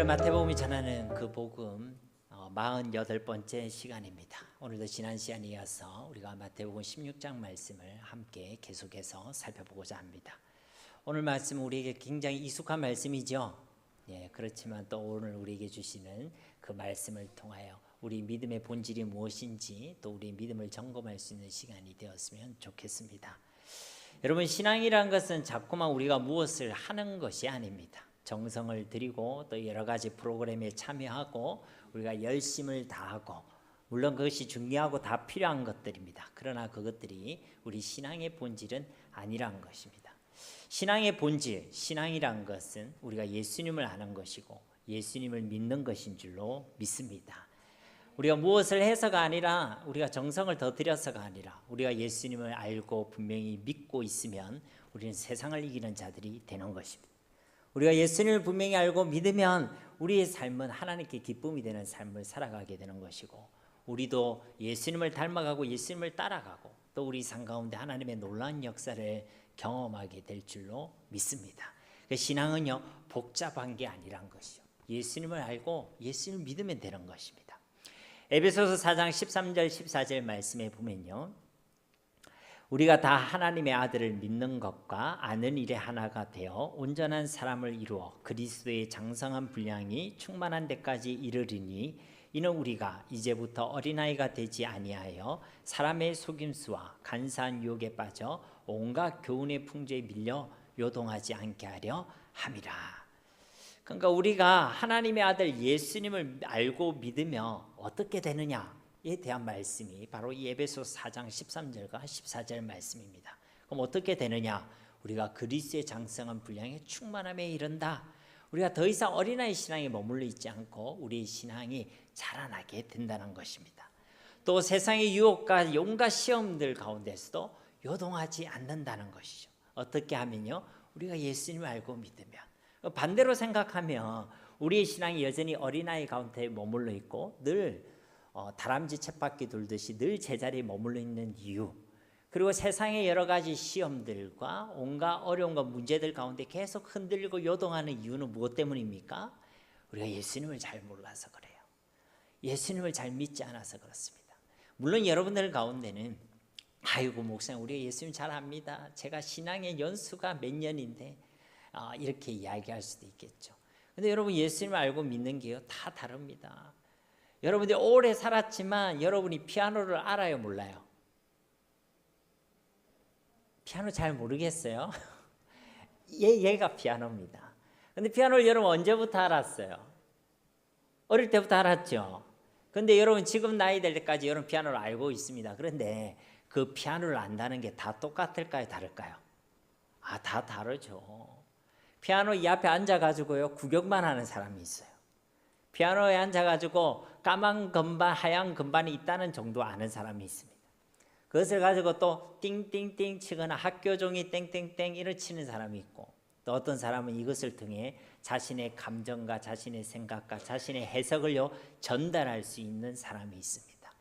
오늘은 마태복음이 전하는 그 복음 48번째 시간입니다. 오늘도 지난 시간에 이어서 우리가 마태복음 16장 말씀을 함께 계속해서 살펴보고자 합니다. 오늘 말씀은 우리에게 굉장히 익숙한 말씀이죠. 그렇지만 또 오늘 우리에게 주시는 그 말씀을 통하여 우리 믿음의 본질이 무엇인지 또 우리 믿음을 점검할 수 있는 시간이 되었으면 좋겠습니다. 여러분, 신앙이란 것은 자꾸만 우리가 무엇을 하는 것이 아닙니다. 정성을 들이고 또 여러 가지 프로그램에 참여하고 우리가 열심을 다하고, 물론 그것이 중요하고 다 필요한 것들입니다. 그러나 그것들이 우리 신앙의 본질은 아니란 것입니다. 신앙의 본질, 신앙이란 것은 우리가 예수님을 아는 것이고 예수님을 믿는 것인 줄로 믿습니다. 우리가 무엇을 해서가 아니라, 우리가 정성을 더 들여서가 아니라, 우리가 예수님을 알고 분명히 믿고 있으면 우리는 세상을 이기는 자들이 되는 것입니다. 우리가 예수님을 분명히 알고 믿으면 우리의 삶은 하나님께 기쁨이 되는 삶을 살아가게 되는 것이고, 우리도 예수님을 닮아가고 예수님을 따라가고 또 우리 삶 가운데 하나님의 놀라운 역사를 경험하게 될 줄로 믿습니다. 신앙은요, 복잡한 게 아니란 것이요, 예수님을 알고 예수님을 믿으면 되는 것입니다. 에베소서 4장 13절 14절 말씀에 보면요, 우리가 다 하나님의 아들을 믿는 것과 아는 일에 하나가 되어 온전한 사람을 이루어 그리스도의 장성한 분량이 충만한 데까지 이르리니, 이는 우리가 이제부터 어린아이가 되지 아니하여 사람의 속임수와 간사한 유혹에 빠져 온갖 교훈의 풍조에 밀려 요동하지 않게 하려 함이라. 그러니까 우리가 하나님의 아들 예수님을 알고 믿으며 어떻게 되느냐에 대한 말씀이 바로 이 에베소서 4장 13절과 14절 말씀입니다. 그럼 어떻게 되느냐? 우리가 그리스도의 장성한 분량에 충만함에 이른다. 우리가 더 이상 어린아이 신앙에 머물러 있지 않고 우리의 신앙이 자라나게 된다는 것입니다. 또 세상의 유혹과 온갖 시험들 가운데서도 요동하지 않는다는 것이죠. 어떻게 하면요? 우리가 예수님을 알고 믿으면. 반대로 생각하면 우리의 신앙이 여전히 어린아이 가운데 머물러 있고 늘 다람쥐 쳇바퀴 돌듯이 늘 제자리에 머물러 있는 이유, 그리고 세상의 여러 가지 시험들과 온갖 어려움과 문제들 가운데 계속 흔들리고 요동하는 이유는 무엇 때문입니까? 우리가 예수님을 잘 몰라서 그래요. 예수님을 잘 믿지 않아서 그렇습니다. 물론 여러분들 가운데는 아이고 목사님, 우리가 예수님 잘 압니다, 제가 신앙의 연수가 몇 년인데 이렇게 이야기할 수도 있겠죠. 근데 여러분, 예수님을 알고 믿는 게요, 다 다릅니다. 여러분들이 오래 살았지만 여러분이 피아노를 알아요, 몰라요? 피아노 잘 모르겠어요? 얘가 피아노입니다. 근데 피아노를 여러분 언제부터 알았어요? 어릴 때부터 알았죠. 근데 여러분 지금 나이 될 때까지 여러분 피아노를 알고 있습니다. 그런데 그 피아노를 안다는 게 다 똑같을까요, 다를까요? 다 다르죠. 피아노 이 앞에 앉아가지고요, 구경만 하는 사람이 있어요. 피아노에 앉아가지고 까만 건반, 하얀 건반이 있다는 정도 아는 사람이 있습니다. 그것을 가지고 또 띵띵띵 치거나 학교 종이 땡땡땡 이를 치는 사람이 있고, 또 어떤 사람은 이것을 통해 자신의 감정과 자신의 생각과 자신의 해석을요 전달할 수 있는 사람이 있습니다.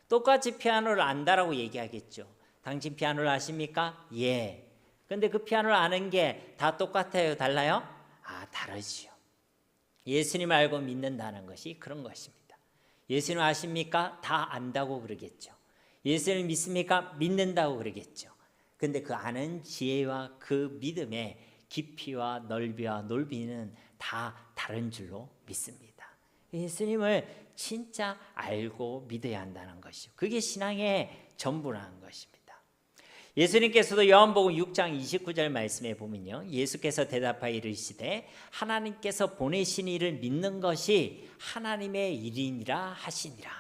똑같이 피아노를 안다라고 얘기하겠죠. 당신 피아노를 아십니까? 예. 근데 그 피아노를 아는 게 다 똑같아요, 달라요? 다르지요. 예수님을 알고 믿는다는 것이 그런 것입니다. 예수님 아십니까? 다 안다고 그러겠죠. 예수님을 믿습니까? 믿는다고 그러겠죠. 근데 그 아는 지혜와 그 믿음의 깊이와 넓이와 넓이는 다 다른 줄로 믿습니다. 예수님을 진짜 알고 믿어야 한다는 것이죠. 그게 신앙의 전부라는 것입니다. 예수님께서도 요한복음 6장 29절 말씀에 보면요, 예수께서 대답하여 이르시되 하나님께서 보내신 이를 믿는 것이 하나님의 일이니라 하시니라.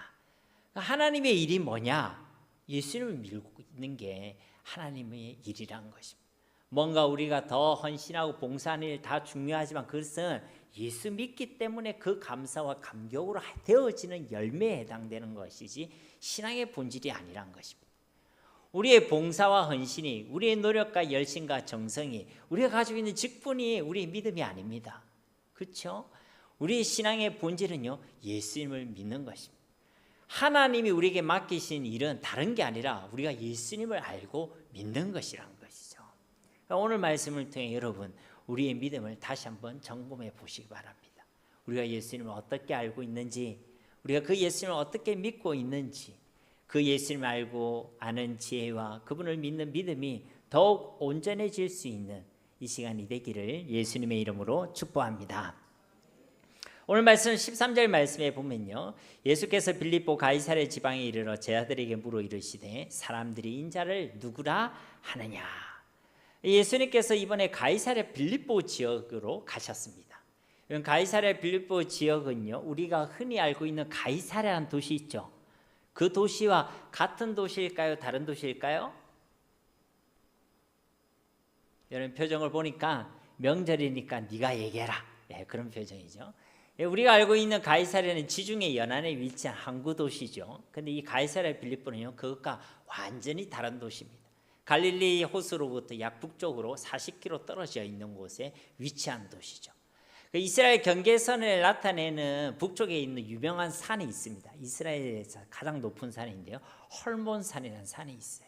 하나님의 일이 뭐냐? 예수님을 믿는 게 하나님의 일이란 것입니다. 뭔가 우리가 더 헌신하고 봉사하는 일 다 중요하지만 그것은 예수 믿기 때문에 그 감사와 감격으로 되어지는 열매에 해당되는 것이지 신앙의 본질이 아니란 것입니다. 우리의 봉사와 헌신이, 우리의 노력과 열심과 정성이, 우리가 가지고 있는 직분이 우리의 믿음이 아닙니다. 그렇죠? 우리의 신앙의 본질은요, 예수님을 믿는 것입니다. 하나님이 우리에게 맡기신 일은 다른 게 아니라 우리가 예수님을 알고 믿는 것이란 것이죠. 오늘 말씀을 통해 여러분, 우리의 믿음을 다시 한번 점검해 보시기 바랍니다. 우리가 예수님을 어떻게 알고 있는지, 우리가 그 예수님을 어떻게 믿고 있는지, 그 예수님을 알고 아는 지혜와 그분을 믿는 믿음이 더욱 온전해질 수 있는 이 시간이 되기를 예수님의 이름으로 축복합니다. 오늘 말씀 13절 말씀에 보면요, 예수께서 빌립보 가이사랴 지방에 이르러 제자들에게 물어 이르시되 사람들이 인자를 누구라 하느냐. 예수님께서 이번에 가이사랴 빌립보 지역으로 가셨습니다. 가이사랴 빌립보 지역은요, 우리가 흔히 알고 있는 가이사랴라는 도시 있죠. 그 도시와 같은 도시일까요? 다른 도시일까요? 이런 표정을 보니까 명절이니까 네가 얘기해라. 네, 그런 표정이죠. 우리가 알고 있는 가이사랴는 지중해 연안에 위치한 항구 도시죠. 근데 이 가이사랴 빌립보는요, 그것과 완전히 다른 도시입니다. 갈릴리 호수로부터 약 북쪽으로 40km 떨어져 있는 곳에 위치한 도시죠. 이스라엘 경계선을 나타내는 북쪽에 있는 유명한 산이 있습니다. 이스라엘에서 가장 높은 산인데요, 헐몬산이라는 산이 있어요.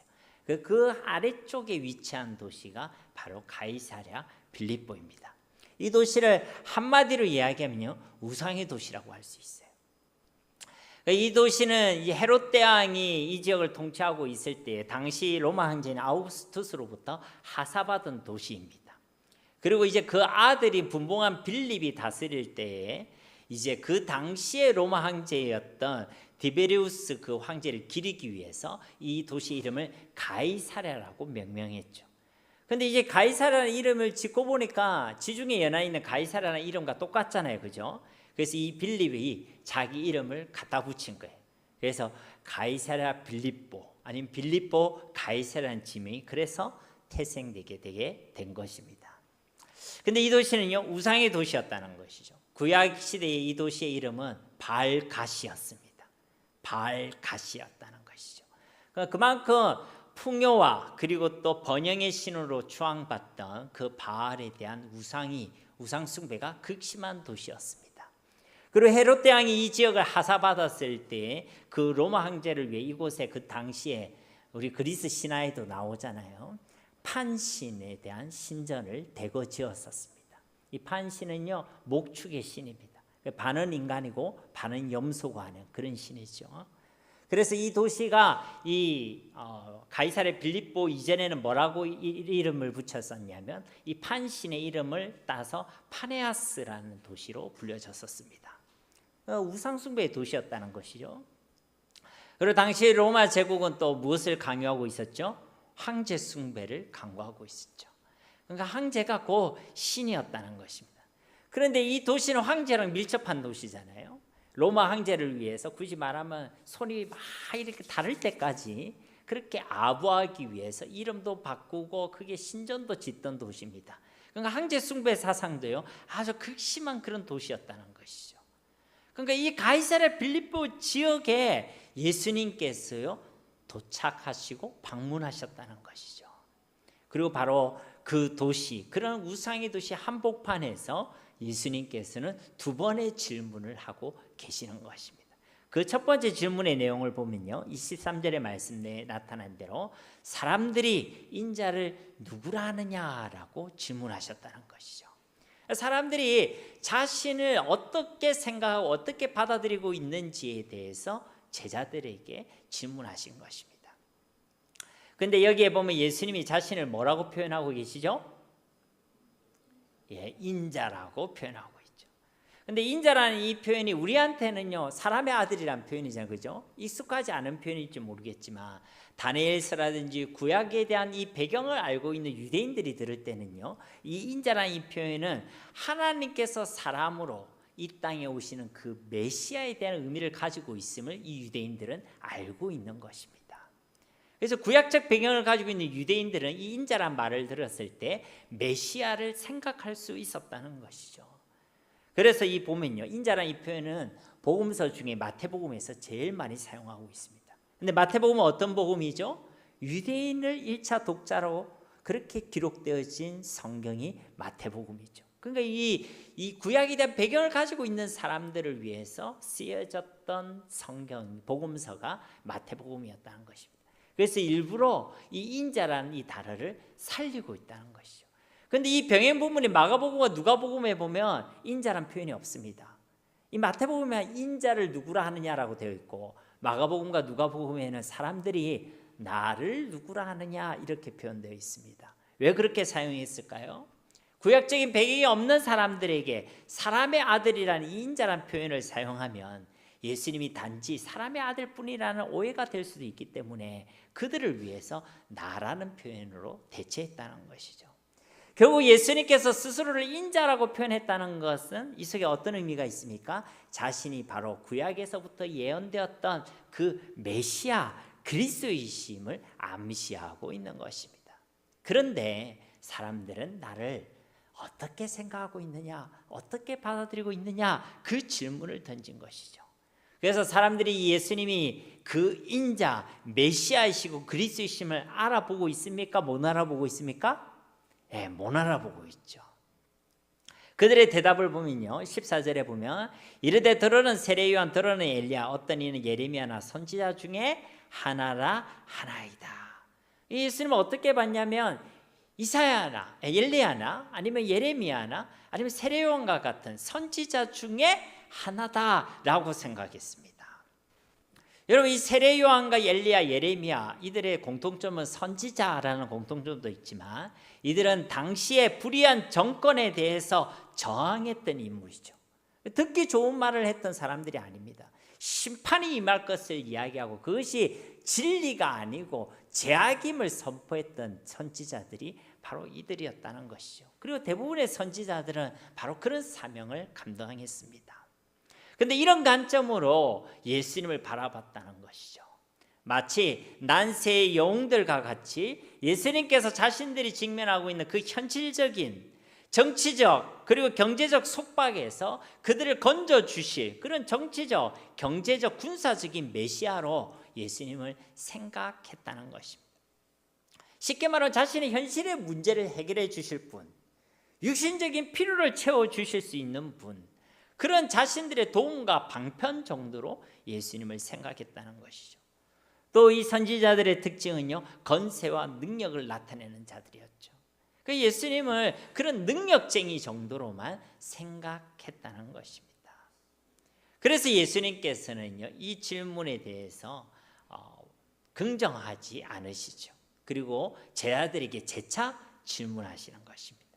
그 아래쪽에 위치한 도시가 바로 가이사랴 빌립보입니다. 이 도시를 한마디로 이야기하면요, 우상의 도시라고 할 수 있어요. 이 도시는 헤롯 대왕이 이 지역을 통치하고 있을 때 당시 로마 황제인 아우구스투스로부터 하사받은 도시입니다. 그리고 이제 그 아들이 분봉한 빌립이 다스릴 때에 이제 그 당시의 로마 황제였던 디베리우스 그 황제를 기리기 위해서 이 도시 이름을 가이사랴라고 명명했죠. 근데 이제 가이사랴라는 이름을 짓고 보니까 지중해 연안에 있는 가이사랴라는 이름과 똑같잖아요, 그죠? 그래서 이 빌립이 자기 이름을 갖다 붙인 거예요. 그래서 가이사랴 빌립보 아니면 빌립보 가이사랴라는 지명이 그래서 태생되게 되게 된 것입니다. 근데 이 도시는요, 우상의 도시였다는 것이죠. 구약 시대의 이 도시의 이름은 바알갓이었습니다. 바알갓이었다는 것이죠. 그만큼 풍요와 그리고 또 번영의 신으로 추앙받던 그 바알에 대한 우상 숭배가 극심한 도시였습니다. 그리고 헤롯 대왕이 이 지역을 하사받았을 때 그 로마 황제를 위해 이곳에 그 당시에 우리 그리스 신화에도 나오잖아요. 판신에 대한 신전을 대거 지었었습니다. 이 판신은요, 목축의 신입니다. 반은 인간이고 반은 염소가 하는 그런 신이죠. 그래서 이 도시가 가이사랴 빌립보 이전에는 뭐라고 이름을 붙였었냐면 이 판신의 이름을 따서 파네아스라는 도시로 불려졌었습니다. 우상숭배의 도시였다는 것이죠. 그리고 당시 로마 제국은 또 무엇을 강요하고 있었죠? 황제 숭배를 강구하고 있었죠. 그러니까 황제가 그 신이었다는 것입니다. 그런데 이 도시는 황제랑 밀접한 도시잖아요. 로마 황제를 위해서 굳이 말하면 손이 막 이렇게 다를 때까지 그렇게 아부하기 위해서 이름도 바꾸고 그게 신전도 짓던 도시입니다. 그러니까 황제 숭배 사상도요, 아주 극심한 그런 도시였다는 것이죠. 그러니까 이 가이사랴 빌립보 지역에 예수님께서요 도착하시고 방문하셨다는 것이죠. 그리고 바로 그 도시, 그런 우상의 도시 한복판에서 예수님께서는 두 번의 질문을 하고 계시는 것입니다. 그 첫 번째 질문의 내용을 보면요, 23절의 말씀 내에 나타난 대로 사람들이 인자를 누구라 하느냐라고 질문하셨다는 것이죠. 사람들이 자신을 어떻게 생각하고 어떻게 받아들이고 있는지에 대해서 제자들에게 질문하신 것입니다. 그런데 여기에 보면 예수님이 자신을 뭐라고 표현하고 계시죠? 인자라고 표현하고 있죠. 근데 인자라는 이 표현이 우리한테는요, 사람의 아들이라는 표현이잖아요, 그죠? 익숙하지 않은 표현일지 모르겠지만 다니엘서라든지 구약에 대한 이 배경을 알고 있는 유대인들이 들을 때는요, 이 인자라는 이 표현은 하나님께서 사람으로 이 땅에 오시는 그 메시아에 대한 의미를 가지고 있음을 이 유대인들은 알고 있는 것입니다. 그래서 구약적 배경을 가지고 있는 유대인들은 이 인자란 말을 들었을 때 메시아를 생각할 수 있었다는 것이죠. 그래서 이 보면요, 인자라는 이 표현은 복음서 중에 마태복음에서 제일 많이 사용하고 있습니다. 근데 마태복음은 어떤 복음이죠? 유대인을 1차 독자로 그렇게 기록되어진 성경이 마태복음이죠. 그러니까 이 구약에 대한 배경을 가지고 있는 사람들을 위해서 쓰여졌던 성경, 복음서가 마태복음이었다는 것입니다. 그래서 일부러 이 인자라는 이 단어를 살리고 있다는 것이죠. 그런데 이 병행 부분이 마가복음과 누가복음에 보면 인자라는 표현이 없습니다. 이 마태복음에 인자를 누구라 하느냐라고 되어 있고 마가복음과 누가복음에는 사람들이 나를 누구라 하느냐 이렇게 표현되어 있습니다. 왜 그렇게 사용했을까요? 구약적인 배경이 없는 사람들에게 사람의 아들이라는 인자라는 표현을 사용하면 예수님이 단지 사람의 아들뿐이라는 오해가 될 수도 있기 때문에 그들을 위해서 나라는 표현으로 대체했다는 것이죠. 결국 예수님께서 스스로를 인자라고 표현했다는 것은 이 속에 어떤 의미가 있습니까? 자신이 바로 구약에서부터 예언되었던 그 메시아 그리스도이심을 암시하고 있는 것입니다. 그런데 사람들은 나를 어떻게 생각하고 있느냐, 어떻게 받아들이고 있느냐 그 질문을 던진 것이죠. 그래서 사람들이 예수님이 그 인자 메시아이시고 그리스도이심을 알아보고 있습니까? 못 알아보고 있습니까? 예, 못 알아보고 있죠. 그들의 대답을 보면요, 14절에 보면 이르되 더러는 세례 요한 더러는 엘리야 어떤 이는 예레미야나 선지자 중에 하나라 하나이다. 예수님은 어떻게 봤냐면 이사야나 엘리야나 아니면 예레미야나 아니면 세례 요한과 같은 선지자 중에 하나다라고 생각했습니다. 여러분, 이 세례 요한과 엘리야, 예레미야 이들의 공통점은 선지자라는 공통점도 있지만 이들은 당시의 불의한 정권에 대해서 저항했던 인물이죠. 듣기 좋은 말을 했던 사람들이 아닙니다. 심판이 임할 것을 이야기하고 그것이 진리가 아니고 죄악임을 선포했던 선지자들이 바로 이들이었다는 것이죠. 그리고 대부분의 선지자들은 바로 그런 사명을 감당했습니다. 그런데 이런 관점으로 예수님을 바라봤다는 것이죠. 마치 난세의 영웅들과 같이 예수님께서 자신들이 직면하고 있는 그 현실적인 정치적 그리고 경제적 속박에서 그들을 건져주실 그런 정치적, 경제적, 군사적인 메시아로 예수님을 생각했다는 것입니다. 쉽게 말하면 자신의 현실의 문제를 해결해 주실 분, 육신적인 필요를 채워주실 수 있는 분, 그런 자신들의 도움과 방편 정도로 예수님을 생각했다는 것이죠. 또 이 선지자들의 특징은요, 건세와 능력을 나타내는 자들이었죠. 그 예수님을 그런 능력쟁이 정도로만 생각했다는 것입니다. 그래서 예수님께서는요, 이 질문에 대해서 긍정하지 않으시죠. 그리고 제자들에게 재차 질문하시는 것입니다.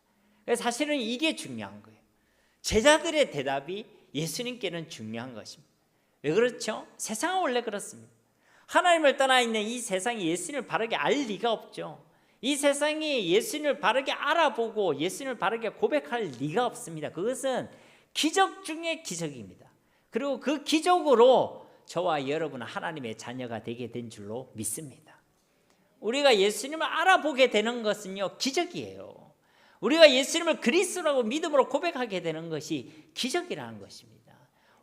사실은 이게 중요한 거예요. 제자들의 대답이 예수님께는 중요한 것입니다. 왜 그렇죠? 세상은 원래 그렇습니다. 하나님을 떠나 있는 이 세상이 예수님을 바르게 알 리가 없죠. 이 세상이 예수님을 바르게 알아보고 예수님을 바르게 고백할 리가 없습니다. 그것은 기적 중에 기적입니다. 그리고 그 기적으로 저와 여러분은 하나님의 자녀가 되게 된 줄로 믿습니다. 우리가 예수님을 알아보게 되는 것은요, 기적이에요. 우리가 예수님을 그리스도라고 믿음으로 고백하게 되는 것이 기적이라는 것입니다.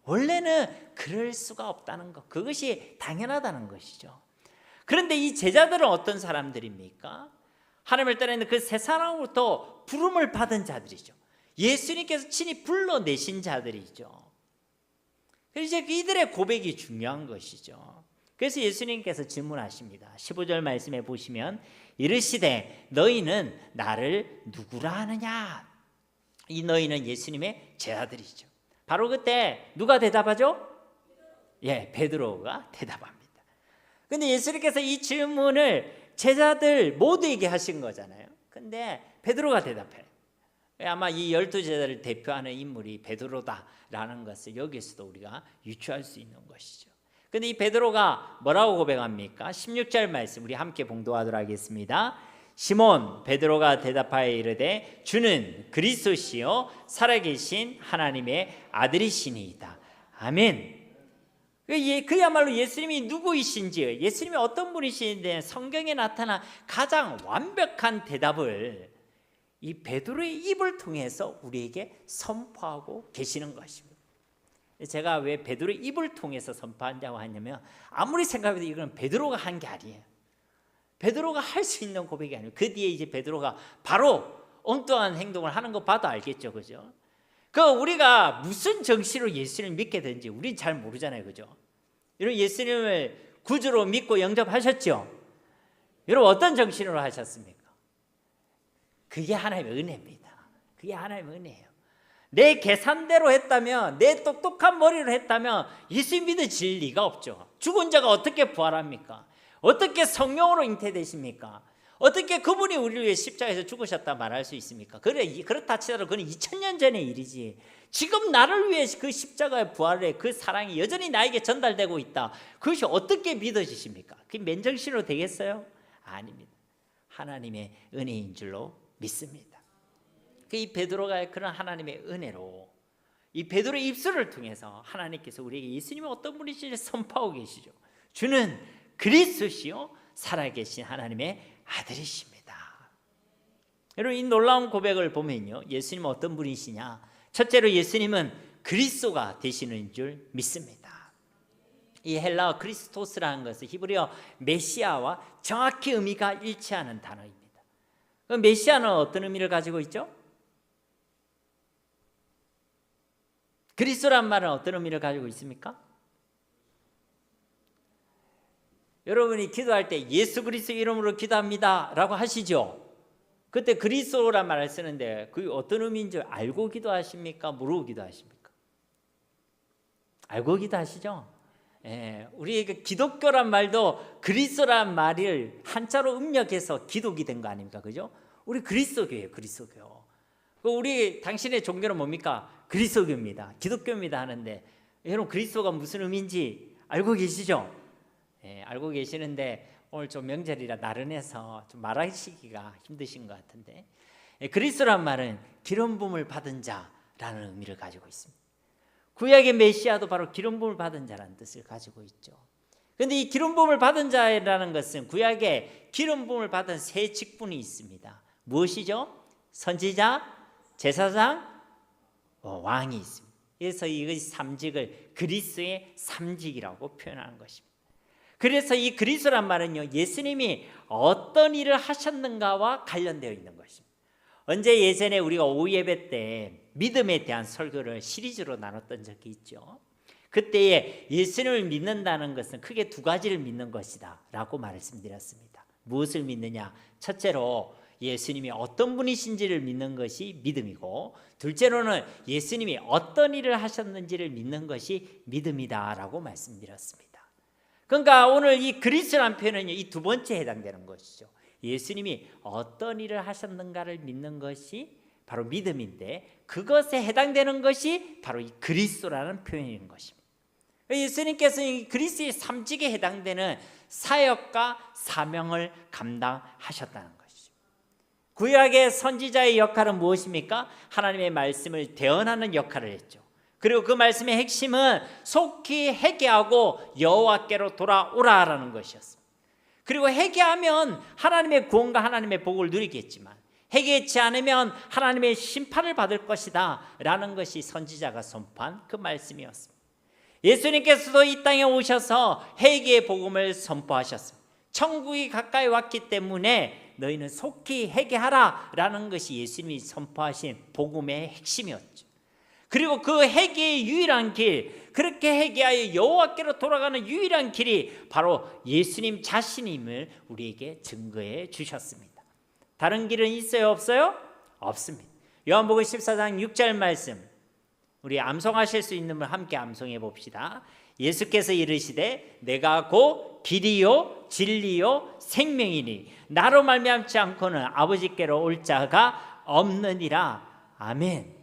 원래는 그럴 수가 없다는 것, 그것이 당연하다는 것이죠. 그런데 이 제자들은 어떤 사람들입니까? 하나님을 떠나 있는 그 세 사람으로부터 부름을 받은 자들이죠. 예수님께서 친히 불러내신 자들이죠. 그래서 이들의 고백이 중요한 것이죠. 그래서 예수님께서 질문하십니다. 15절 말씀에 보시면 이르시되 너희는 나를 누구라 하느냐? 이 너희는 예수님의 제자들이죠. 바로 그때 누가 대답하죠? 예, 베드로가 대답합니다. 근데 예수님께서 이 질문을 제자들 모두에게 하신 거잖아요. 근데 베드로가 대답해요. 아마 이 12제자를 대표하는 인물이 베드로다라는 것을 여기서도 우리가 유추할 수 있는 것이죠. 근데 이 베드로가 뭐라고 고백합니까? 16절 말씀 우리 함께 봉독하도록 하겠습니다. 시몬 베드로가 대답하여 이르되 주는 그리스도시요 살아계신 하나님의 아들이시니이다. 아멘. 그야말로 예수님이 누구이신지, 예수님이 어떤 분이신지 성경에 나타난 가장 완벽한 대답을 이 베드로의 입을 통해서 우리에게 선포하고 계시는 것입니다. 제가 왜 베드로의 입을 통해서 선포한다고 하냐면 아무리 생각해도 이건 베드로가 한 게 아니에요. 베드로가 할 수 있는 고백이 아니에요. 그 뒤에 이제 베드로가 바로 엉뚱한 행동을 하는 거 봐도 알겠죠, 그죠? 우리가 무슨 정신으로 예수님을 믿게 되는지 우린 잘 모르잖아요, 그죠? 여러분 예수님을 구주로 믿고 영접하셨죠? 여러분 어떤 정신으로 하셨습니까? 그게 하나님의 은혜입니다. 그게 하나님의 은혜예요. 내 계산대로 했다면, 내 똑똑한 머리로 했다면 예수 믿어질 리가 없죠. 죽은 자가 어떻게 부활합니까? 어떻게 성령으로 잉태되십니까? 어떻게 그분이 우리를 위해 십자가에서 죽으셨다 말할 수 있습니까? 그렇다 치더라도 그건 2000년 전의 일이지. 지금 나를 위해 그 십자가의 부활의 그 사랑이 여전히 나에게 전달되고 있다. 그것이 어떻게 믿어지십니까? 그게 맨정신으로 되겠어요? 아닙니다. 하나님의 은혜인 줄로 믿습니다. 이 베드로가 그런 하나님의 은혜로 이 베드로의 입술을 통해서 하나님께서 우리에게 예수님이 어떤 분이신지 선포하고 계시죠. 주는 그리스도시요 살아계신 하나님의 아들이십니다. 여러분, 이 놀라운 고백을 보면요, 예수님은 어떤 분이시냐? 첫째로 예수님은 그리스도가 되시는 줄 믿습니다. 이 헬라어 크리스토스라는 것은 히브리어 메시아와 정확히 의미가 일치하는 단어입니다. 그럼 메시아는 어떤 의미를 가지고 있죠? 그리스도란 말은 어떤 의미를 가지고 있습니까? 여러분이 기도할 때 예수 그리스도 이름으로 기도합니다 라고 하시죠. 그때 그리스도란 말을 쓰는데 그게 어떤 의미인지 알고 기도하십니까? 모르고 기도하십니까? 알고 기도하시죠? 우리 기독교란 말도 그리스도란 말을 한자로 음력해서 기독이 된 거 아닙니까? 그죠? 우리 그리스도교예요. 그리스도교. 우리 당신의 종교는 뭡니까? 그리스도교입니다. 기독교입니다 하는데 여러분, 그리스도가 무슨 의미인지 알고 계시죠? 알고 계시는데 오늘 좀 명절이라 나른해서 좀 말하시기가 힘드신 것 같은데, 그리스도란 말은 기름 부음을 받은 자라는 의미를 가지고 있습니다. 구약의 메시아도 바로 기름 부음을 받은 자라는 뜻을 가지고 있죠. 그런데 이 기름 부음을 받은 자라는 것은 구약에 기름 부음을 받은 세 직분이 있습니다. 무엇이죠? 선지자, 제사장, 왕이 있습니다. 그래서 이 삼직을 그리스도의 삼직이라고 표현하는 것입니다. 그래서 이 그리스도란 말은요, 예수님이 어떤 일을 하셨는가와 관련되어 있는 것입니다. 언제 예전에 우리가 오후 예배 때 믿음에 대한 설교를 시리즈로 나눴던 적이 있죠. 그때에 예수님을 믿는다는 것은 크게 두 가지를 믿는 것이다 라고 말씀드렸습니다. 무엇을 믿느냐? 첫째로 예수님이 어떤 분이신지를 믿는 것이 믿음이고, 둘째로는 예수님이 어떤 일을 하셨는지를 믿는 것이 믿음이다 라고 말씀드렸습니다. 그러니까 오늘 이 그리스도라는 표현은 이 두 번째에 해당되는 것이죠. 예수님이 어떤 일을 하셨는가를 믿는 것이 바로 믿음인데, 그것에 해당되는 것이 바로 이 그리스도라는 표현인 것입니다. 예수님께서 이 그리스도의 삼직에 해당되는 사역과 사명을 감당하셨다는 것이죠. 구약의 선지자의 역할은 무엇입니까? 하나님의 말씀을 대언하는 역할을 했죠. 그리고 그 말씀의 핵심은 속히 회개하고 여호와께로 돌아오라라는 것이었습니다. 그리고 회개하면 하나님의 구원과 하나님의 복을 누리겠지만 회개치 않으면 하나님의 심판을 받을 것이다 라는 것이 선지자가 선포한 그 말씀이었습니다. 예수님께서도 이 땅에 오셔서 회개의 복음을 선포하셨습니다. 천국이 가까이 왔기 때문에 너희는 속히 회개하라 라는 것이 예수님이 선포하신 복음의 핵심이었죠. 그리고 그 회개의 유일한 길, 그렇게 회개하여 여호와께로 돌아가는 유일한 길이 바로 예수님 자신임을 우리에게 증거해 주셨습니다. 다른 길은 있어요? 없어요? 없습니다. 요한복음 14장 6절 말씀, 우리 암송하실 수 있는 분 함께 암송해 봅시다. 예수께서 이르시되 내가 곧 길이요 진리요 생명이니 나로 말미암지 않고는 아버지께로 올 자가 없느니라. 아멘.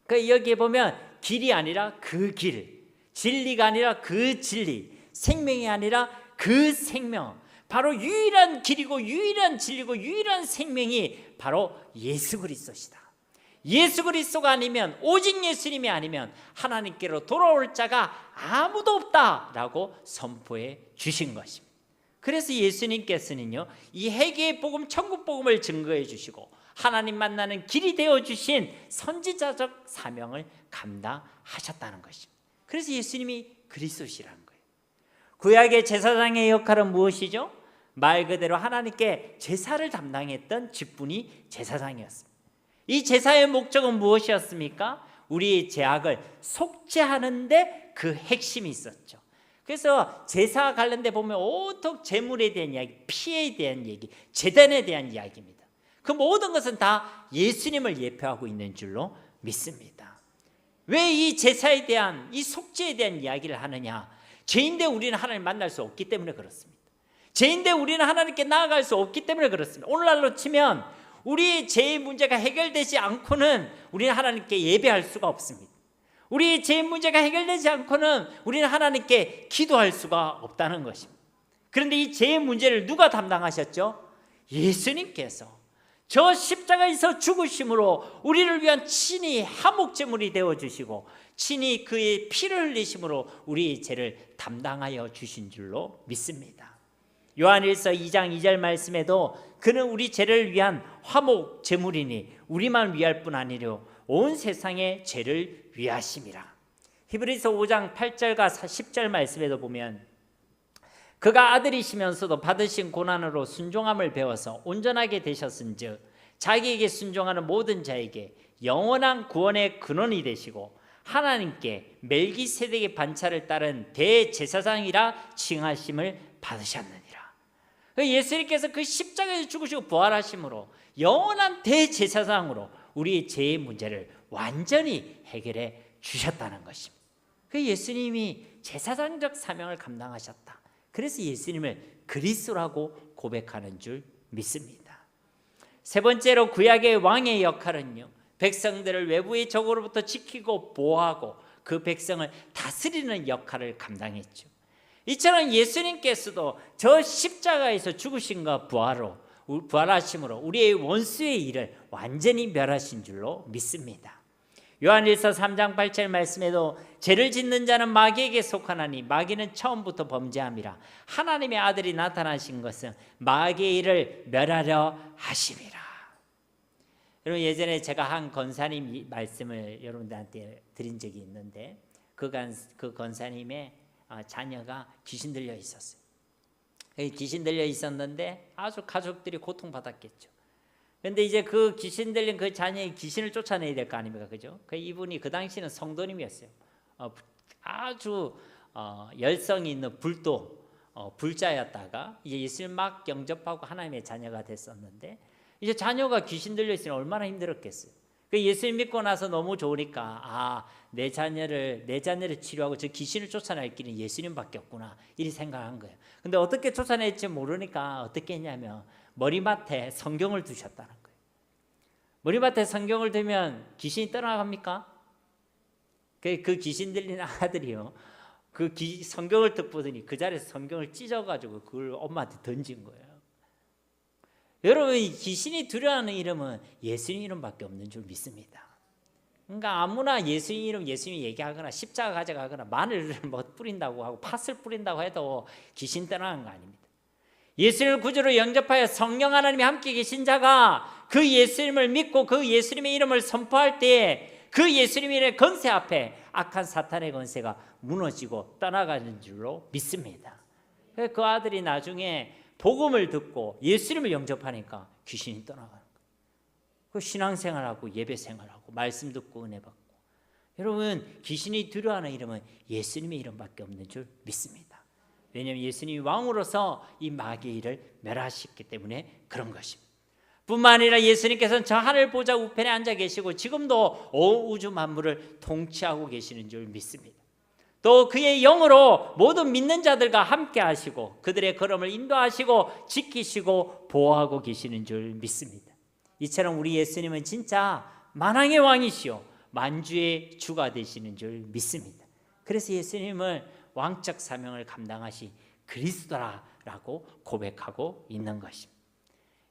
그 여기에 보면 길이 아니라 그 길, 진리가 아니라 그 진리, 생명이 아니라 그 생명, 바로 유일한 길이고 유일한 진리고 유일한 생명이 바로 예수 그리스도시다. 예수 그리스도가 아니면, 오직 예수님이 아니면 하나님께로 돌아올 자가 아무도 없다라고 선포해 주신 것입니다. 그래서 예수님께서는요, 이 회개의 복음, 천국 복음을 증거해 주시고 하나님 만나는 길이 되어주신 선지자적 사명을 감당하셨다는 것입니다. 그래서 예수님이 그리스도시라는 거예요. 구약의 제사장의 역할은 무엇이죠? 말 그대로 하나님께 제사를 담당했던 직분이 제사장이었습니다. 이 제사의 목적은 무엇이었습니까? 우리의 죄악을 속죄하는데 그 핵심이 있었죠. 그래서 제사 관련돼 보면 온통 제물에 대한 이야기, 피에 대한 얘기, 제단에 대한 이야기입니다. 그 모든 것은 다 예수님을 예표하고 있는 줄로 믿습니다. 왜 이 제사에 대한, 이 속죄에 대한 이야기를 하느냐? 죄인데 우리는 하나님을 만날 수 없기 때문에 그렇습니다. 죄인데 우리는 하나님께 나아갈 수 없기 때문에 그렇습니다. 오늘날로 치면 우리 죄의 문제가 해결되지 않고는 우리는 하나님께 예배할 수가 없습니다. 우리 죄의 문제가 해결되지 않고는 우리는 하나님께 기도할 수가 없다는 것입니다. 그런데 이 죄의 문제를 누가 담당하셨죠? 예수님께서 저 십자가에서 죽으심으로 우리를 위한 친히 화목제물이 되어주시고 친히 그의 피를 흘리심으로 우리의 죄를 담당하여 주신 줄로 믿습니다. 요한일서 2장 2절 말씀에도 그는 우리 죄를 위한 화목제물이니 우리만 위할 뿐 아니려 온 세상의 죄를 위하심이라. 히브리서 5장 8절과 10절 말씀에도 보면 그가 아들이시면서도 받으신 고난으로 순종함을 배워서 온전하게 되셨은즉 자기에게 순종하는 모든 자에게 영원한 구원의 근원이 되시고 하나님께 멜기세덱의 반차를 따른 대제사장이라 칭하심을 받으셨느니라. 예수님께서 그 십자가에서 죽으시고 부활하심으로 영원한 대제사장으로 우리의 죄의 문제를 완전히 해결해 주셨다는 것입니다. 그 예수님이 제사장적 사명을 감당하셨다. 그래서 예수님을 그리스도라고 고백하는 줄 믿습니다. 세 번째로 구약의 왕의 역할은요, 백성들을 외부의 적으로부터 지키고 보호하고 그 백성을 다스리는 역할을 감당했죠. 이처럼 예수님께서도 저 십자가에서 죽으심과 부활하심으로 우리의 원수의 일을 완전히 멸하신 줄로 믿습니다. 요한일서 3장 8절 말씀에도 죄를 짓는 자는 마귀에게 속하나니 마귀는 처음부터 범죄함이라. 하나님의 아들이 나타나신 것은 마귀의 일을 멸하려 하심이라. 여러분, 예전에 제가 한 권사님 말씀을 여러분들한테 드린 적이 있는데 그 권사님의 자녀가 귀신 들려 있었어요. 귀신 들려 있었는데 아주 가족들이 고통받았겠죠. 그런데 이제 그 귀신 들린 그 자녀의 귀신을 쫓아내야 될 거 아닙니까, 그죠? 이분이 그 당시는 성도님이었어요. 아주 열성이 있는 불자였다가 이제 예수님 막 영접하고 하나님의 자녀가 됐었는데 이제 자녀가 귀신 들려 있으니 얼마나 힘들었겠어요. 예수님 믿고 나서 너무 좋으니까 내 자녀를 치료하고 저 귀신을 쫓아낼 길은 예수님밖에 없구나 이렇게 생각한 거예요. 근데 어떻게 쫓아낼지 모르니까 어떻게 했냐면 머리맡에 성경을 두셨다는 거예요. 머리맡에 성경을 두면 귀신이 떠나갑니까? 그 귀신 들린 아들이요, 성경을 딱 보더니 그 자리에서 성경을 찢어가지고 그걸 엄마한테 던진 거예요. 여러분, 귀신이 두려워하는 이름은 예수님 이름밖에 없는 줄 믿습니다. 그러니까 아무나 예수님 이름 예수님이 얘기하거나 십자가 가져가거나 마늘을 뿌린다고 하고 팥을 뿌린다고 해도 귀신 떠나는 거 아닙니다. 예수님을 구주로 영접하여 성령 하나님이 함께 계신 자가 그 예수님을 믿고 그 예수님의 이름을 선포할 때에 그 예수님의 권세 앞에 악한 사탄의 권세가 무너지고 떠나가는 줄로 믿습니다. 그 아들이 나중에 복음을 듣고 예수님을 영접하니까 귀신이 떠나가는 거예요. 그 신앙생활하고 예배생활하고 말씀 듣고 은혜 받고. 여러분, 귀신이 두려워하는 이름은 예수님의 이름밖에 없는 줄 믿습니다. 왜냐하면 예수님이 왕으로서 이 마귀의 일을 멸하셨기 때문에 그런 것입니다. 뿐만 아니라 예수님께서는 저 하늘 보좌 우편에 앉아 계시고 지금도 온 우주 만물을 통치하고 계시는 줄 믿습니다. 또 그의 영으로 모든 믿는 자들과 함께 하시고 그들의 걸음을 인도하시고 지키시고 보호하고 계시는 줄 믿습니다. 이처럼 우리 예수님은 진짜 만왕의 왕이시오 만주의 주가 되시는 줄 믿습니다. 그래서 예수님을 왕적 사명을 감당하신 그리스도라고 고백하고 있는 것입니다.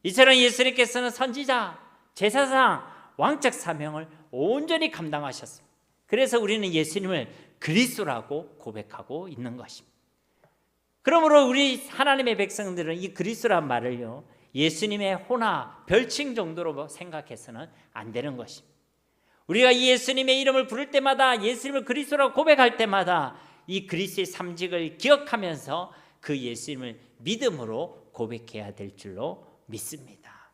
이처럼 예수님께서는 선지자, 제사장, 왕적 사명을 온전히 감당하셨습니다. 그래서 우리는 예수님을 그리스도라고 고백하고 있는 것입니다. 그러므로 우리 하나님의 백성들은 이 그리스도란 말을요, 예수님의 호나 별칭 정도로 생각해서는 안 되는 것입니다. 우리가 이 예수님의 이름을 부를 때마다, 예수님을 그리스도라고 고백할 때마다 이 그리스도의 삼직을 기억하면서 그 예수님을 믿음으로 고백해야 될 줄로 믿습니다.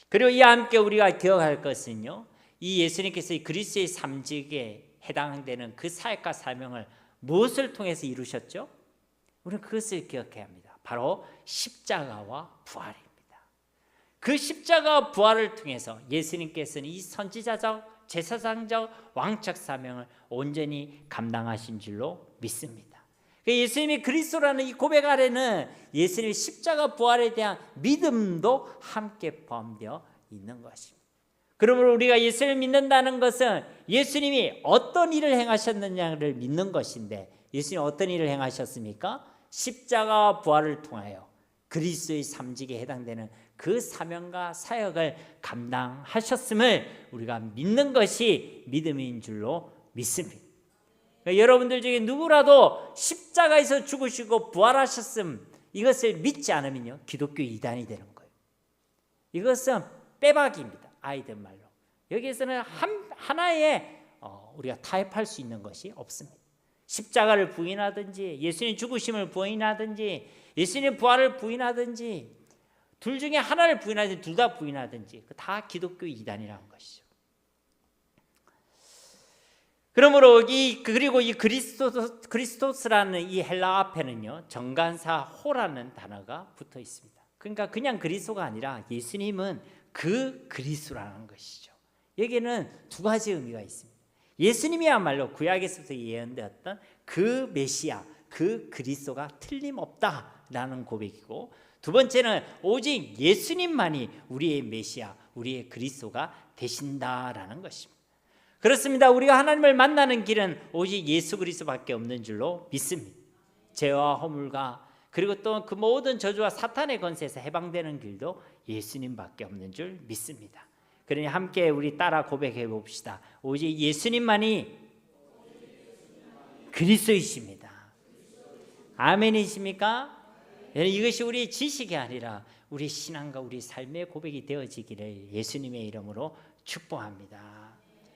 그리고 이와 함께 우리가 기억할 것은요, 이 예수님께서 이 그리스도의 삼직에 해당되는 그 사역과 사명을 무엇을 통해서 이루셨죠? 우리는 그것을 기억해야 합니다. 바로 십자가와 부활입니다. 그 십자가 부활을 통해서 예수님께서는 이 선지자적, 제사장적, 왕적 사명을 온전히 감당하신 줄로 믿습니다. 예수님이 그리스도라는 이 고백 아래는 예수님의 십자가 부활에 대한 믿음도 함께 포함되어 있는 것입니다. 그러므로 우리가 예수를 믿는다는 것은 예수님이 어떤 일을 행하셨느냐를 믿는 것인데, 예수님이 어떤 일을 행하셨습니까? 십자가 부활을 통하여 그리스도의 삼직에 해당되는 그 사명과 사역을 감당하셨음을 우리가 믿는 것이 믿음인 줄로 믿습니다. 그러니까 여러분들 중에 누구라도 십자가에서 죽으시고 부활하셨음, 이것을 믿지 않으면요, 기독교 이단이 되는 거예요. 이것은 빼박입니다. 아이들 말로. 여기에서는 하나의 우리가 타협할 수 있는 것이 없습니다. 십자가를 부인하든지, 예수님 죽으심을 부인하든지, 예수님 부활을 부인하든지, 둘 중에 하나를 부인하든지 둘 다 부인하든지, 다 기독교 이단이라는 것이죠. 그러므로 그리고 이 그리스토스라는 이 헬라 앞에는요, 정관사 호라는 단어가 붙어 있습니다. 그러니까 그냥 그리스도가 아니라 예수님은 그 그리스도라는 것이죠. 여기에는 두 가지 의미가 있습니다. 예수님이야말로 구약에서부터 예언되었던 그 메시아, 그 그리스도가 틀림없다라는 고백이고, 두 번째는 오직 예수님만이 우리의 메시아, 우리의 그리스도가 되신다라는 것입니다. 그렇습니다. 우리가 하나님을 만나는 길은 오직 예수 그리스도밖에 없는 줄로 믿습니다. 죄와 허물과 그리고 또 그 모든 저주와 사탄의 권세에서 해방되는 길도 예수님밖에 없는 줄 믿습니다. 그러니 함께 우리 따라 고백해 봅시다. 오직 예수님만이 그리스도이십니다. 아멘이십니까? 이것이 우리의 지식이 아니라 우리 신앙과 우리 삶의 고백이 되어지기를 예수님의 이름으로 축복합니다.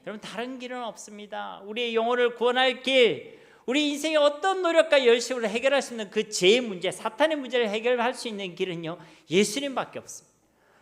여러분, 다른 길은 없습니다. 우리의 영혼을 구원할 길, 우리 인생의 어떤 노력과 열심으로 해결할 수 있는 그 죄의 문제, 사탄의 문제를 해결할 수 있는 길은요, 예수님밖에 없습니다.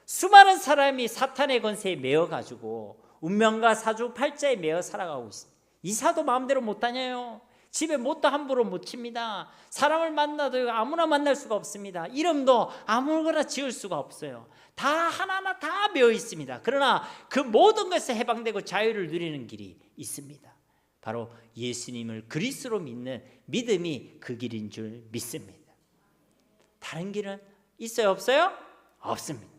수많은 사람이 사탄의 권세에 매여가지고 운명과 사주팔자에 매여 살아가고 있습니다. 이사도 마음대로 못 다녀요. 집에 못도 함부로 못 칩니다. 사람을 만나도 아무나 만날 수가 없습니다. 이름도 아무거나 지을 수가 없어요. 다 하나하나 다 매여 있습니다. 그러나 그 모든 것에 해방되고 자유를 누리는 길이 있습니다. 바로 예수님을 그리스도로 믿는 믿음이 그 길인 줄 믿습니다. 다른 길은 있어요, 없어요? 없습니다.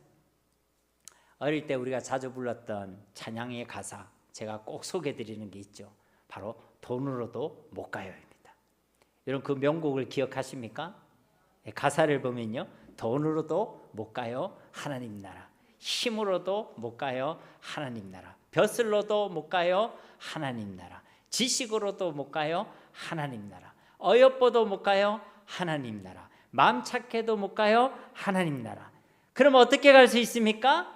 어릴 때 우리가 자주 불렀던 찬양의 가사, 제가 꼭 소개해드리는 게 있죠. 바로 돈으로도 못 가요입니다. 여러분, 그 명곡을 기억하십니까? 가사를 보면요, 돈으로도 못 가요 하나님 나라, 힘으로도 못 가요 하나님 나라, 벼슬로도 못 가요 하나님 나라, 지식으로도 못 가요 하나님 나라, 어여뻐도 못 가요 하나님 나라, 마음 착해도 못 가요 하나님 나라. 그럼 어떻게 갈 수 있습니까?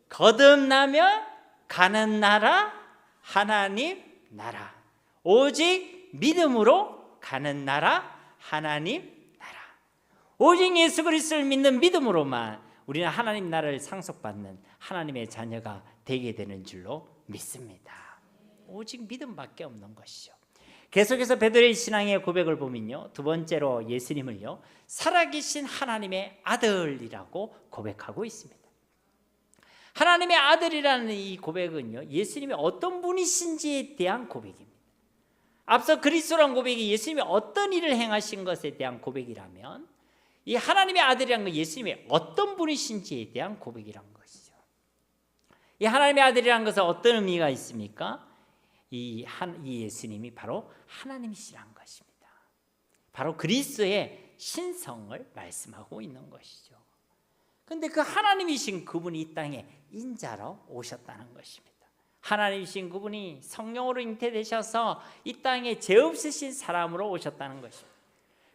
거듭나면 가는 나라 하나님 나라, 오직 믿음으로 가는 나라 하나님 나라. 오직 예수 그리스도를 믿는 믿음으로만 우리는 하나님 나라를 상속받는 하나님의 자녀가 되게 되는 줄로 믿습니다. 오직 믿음밖에 없는 것이죠. 계속해서 베드로의 신앙의 고백을 보면요, 두 번째로 예수님을요, 살아계신 하나님의 아들이라고 고백하고 있습니다. 하나님의 아들이라는 이 고백은요, 예수님이 어떤 분이신지에 대한 고백입니다. 앞서 그리스도라는 고백이 예수님이 어떤 일을 행하신 것에 대한 고백이라면, 이 하나님의 아들이라는 건 예수님이 어떤 분이신지에 대한 고백이라는 것이죠. 이 하나님의 아들이라는 것은 어떤 의미가 있습니까? 이 예수님이 바로 하나님이시라는 것입니다. 바로 그리스도의 신성을 말씀하고 있는 것이죠. 그런데 그 하나님이신 그분이 이 땅에 인자로 오셨다는 것입니다. 하나님이신 그분이 성령으로 잉태되셔서 이 땅에 죄 없으신 사람으로 오셨다는 것입니다.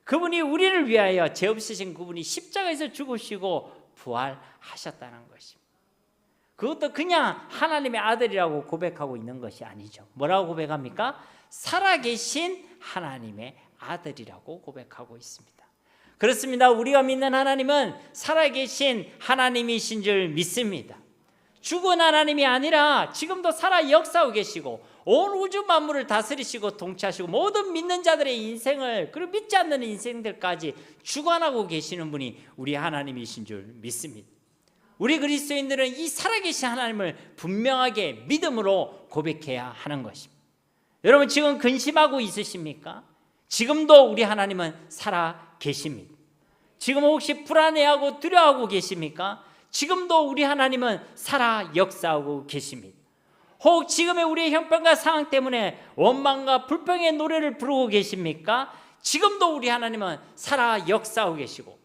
그분이 우리를 위하여 죄 없으신 그분이 십자가에서 죽으시고 부활하셨다는 것입니다. 그것도 그냥 하나님의 아들이라고 고백하고 있는 것이 아니죠. 뭐라고 고백합니까? 살아계신 하나님의 아들이라고 고백하고 있습니다. 그렇습니다. 우리가 믿는 하나님은 살아계신 하나님이신 줄 믿습니다. 죽은 하나님이 아니라 지금도 살아 역사하고 계시고 온 우주 만물을 다스리시고 통치하시고 모든 믿는 자들의 인생을, 그리고 믿지 않는 인생들까지 주관하고 계시는 분이 우리 하나님이신 줄 믿습니다. 우리 그리스도인들은 이 살아계신 하나님을 분명하게 믿음으로 고백해야 하는 것입니다. 여러분 지금 근심하고 있으십니까? 지금도 우리 하나님은 살아 계십니다. 지금 혹시 불안해하고 두려워하고 계십니까? 지금도 우리 하나님은 살아 역사하고 계십니다. 혹 지금의 우리의 형편과 상황 때문에 원망과 불평의 노래를 부르고 계십니까? 지금도 우리 하나님은 살아 역사하고 계시고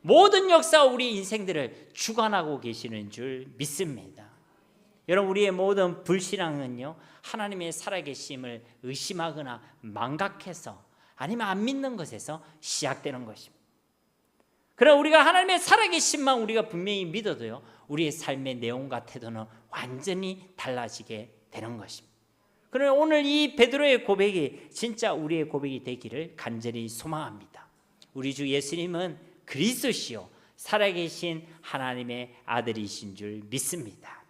모든 역사와 우리 인생들을 주관하고 계시는 줄 믿습니다. 여러분 우리의 모든 불신앙은요 하나님의 살아계심을 의심하거나 망각해서 아니면 안 믿는 것에서 시작되는 것입니다. 그러나 우리가 하나님의 살아계심만 우리가 분명히 믿어도요 우리의 삶의 내용과 태도는 완전히 달라지게 되는 것입니다. 그러나 오늘 이 베드로의 고백이 진짜 우리의 고백이 되기를 간절히 소망합니다. 우리 주 예수님은 그리스도시요 살아계신 하나님의 아들이신 줄 믿습니다.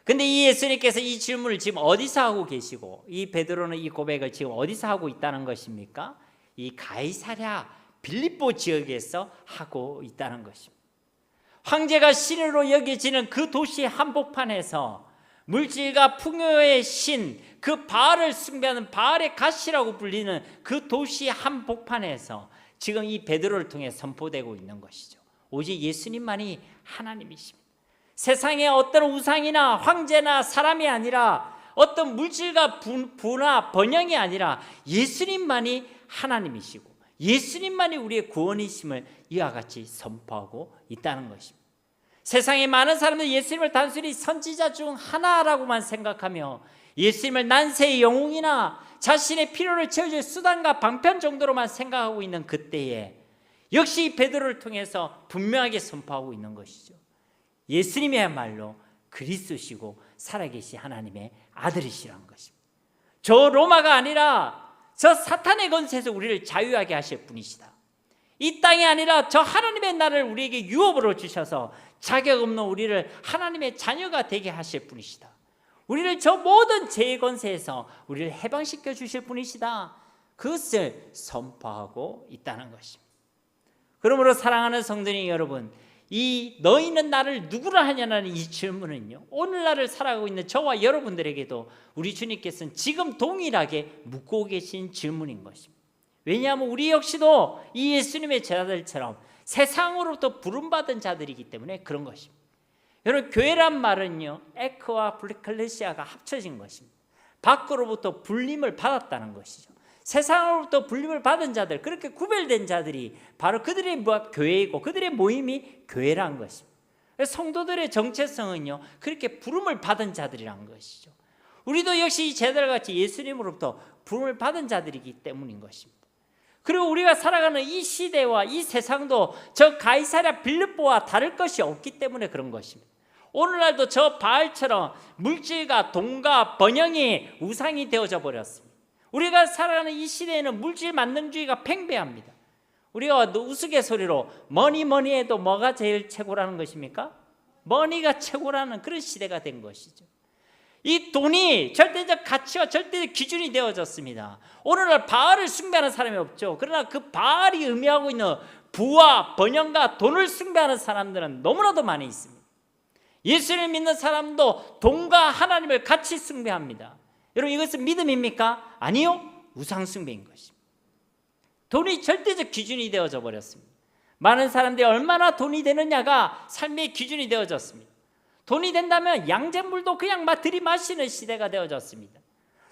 근데 이 예수님께서 이 질문을 지금 어디서 하고 계시고 이 베드로는 이 고백을 지금 어디서 하고 있다는 것입니까? 이 가이사랴 빌립보 지역에서 하고 있다는 것입니다. 황제가 신으로 여겨지는 그 도시 한복판에서 물질과 풍요의 신, 그 바알을 숭배하는 바알의 갓이라고 불리는 그 도시 한복판에서 지금 이 베드로를 통해 선포되고 있는 것이죠. 오직 예수님만이 하나님이십니다. 세상에 어떤 우상이나 황제나 사람이 아니라 어떤 물질과 부나 번영이 아니라 예수님만이 하나님이시고 예수님만이 우리의 구원이심을 이와 같이 선포하고 있다는 것입니다. 세상에 많은 사람들이 예수님을 단순히 선지자 중 하나라고만 생각하며 예수님을 난세의 영웅이나 자신의 필요를 채워줄 수단과 방편 정도로만 생각하고 있는 그때에 역시 베드로를 통해서 분명하게 선포하고 있는 것이죠. 예수님이야말로 그리스도시고 살아계신 하나님의 아들이시라는 것입니다. 저 로마가 아니라 저 사탄의 권세에서 우리를 자유하게 하실 분이시다. 이 땅이 아니라 저 하나님의 나라를 우리에게 유업으로 주셔서 자격 없는 우리를 하나님의 자녀가 되게 하실 분이시다. 우리를 저 모든 죄의 권세에서 우리를 해방시켜 주실 분이시다. 그것을 선포하고 있다는 것입니다. 그러므로 사랑하는 성도님 여러분, 이 너희는 나를 누구라 하냐는 이 질문은요 오늘날을 살아가고 있는 저와 여러분들에게도 우리 주님께서는 지금 동일하게 묻고 계신 질문인 것입니다. 왜냐하면 우리 역시도 이 예수님의 제자들처럼 세상으로부터 부름받은 자들이기 때문에 그런 것입니다. 여러분 교회란 말은요 에크와 블레클레시아가 합쳐진 것입니다. 밖으로부터 불림을 받았다는 것이죠. 세상으로부터 불림을 받은 자들, 그렇게 구별된 자들이 바로 그들의 교회이고 그들의 모임이 교회란 것입니다. 성도들의 정체성은요 그렇게 부름을 받은 자들이란 것이죠. 우리도 역시 이 제자들같이 예수님으로부터 부름을 받은 자들이기 때문인 것입니다. 그리고 우리가 살아가는 이 시대와 이 세상도 저 가이사랴 빌립보와 다를 것이 없기 때문에 그런 것입니다. 오늘날도 저 바알처럼 물질과 돈과 번영이 우상이 되어져 버렸습니다. 우리가 살아가는 이 시대에는 물질 만능주의가 팽배합니다. 우리가 우스갯소리로 머니 해도 뭐가 제일 최고라는 것입니까? 머니가 최고라는 그런 시대가 된 것이죠. 이 돈이 절대적 가치와 절대적 기준이 되어졌습니다. 오늘날 바알을 숭배하는 사람이 없죠. 그러나 그 바알이 의미하고 있는 부와 번영과 돈을 숭배하는 사람들은 너무나도 많이 있습니다. 예수를 믿는 사람도 돈과 하나님을 같이 숭배합니다. 여러분 이것은 믿음입니까? 아니요, 우상 숭배인 것입니다. 돈이 절대적 기준이 되어져 버렸습니다. 많은 사람들이 얼마나 돈이 되느냐가 삶의 기준이 되어졌습니다. 돈이 된다면 양잿물도 그냥 들이마시는 시대가 되어졌습니다.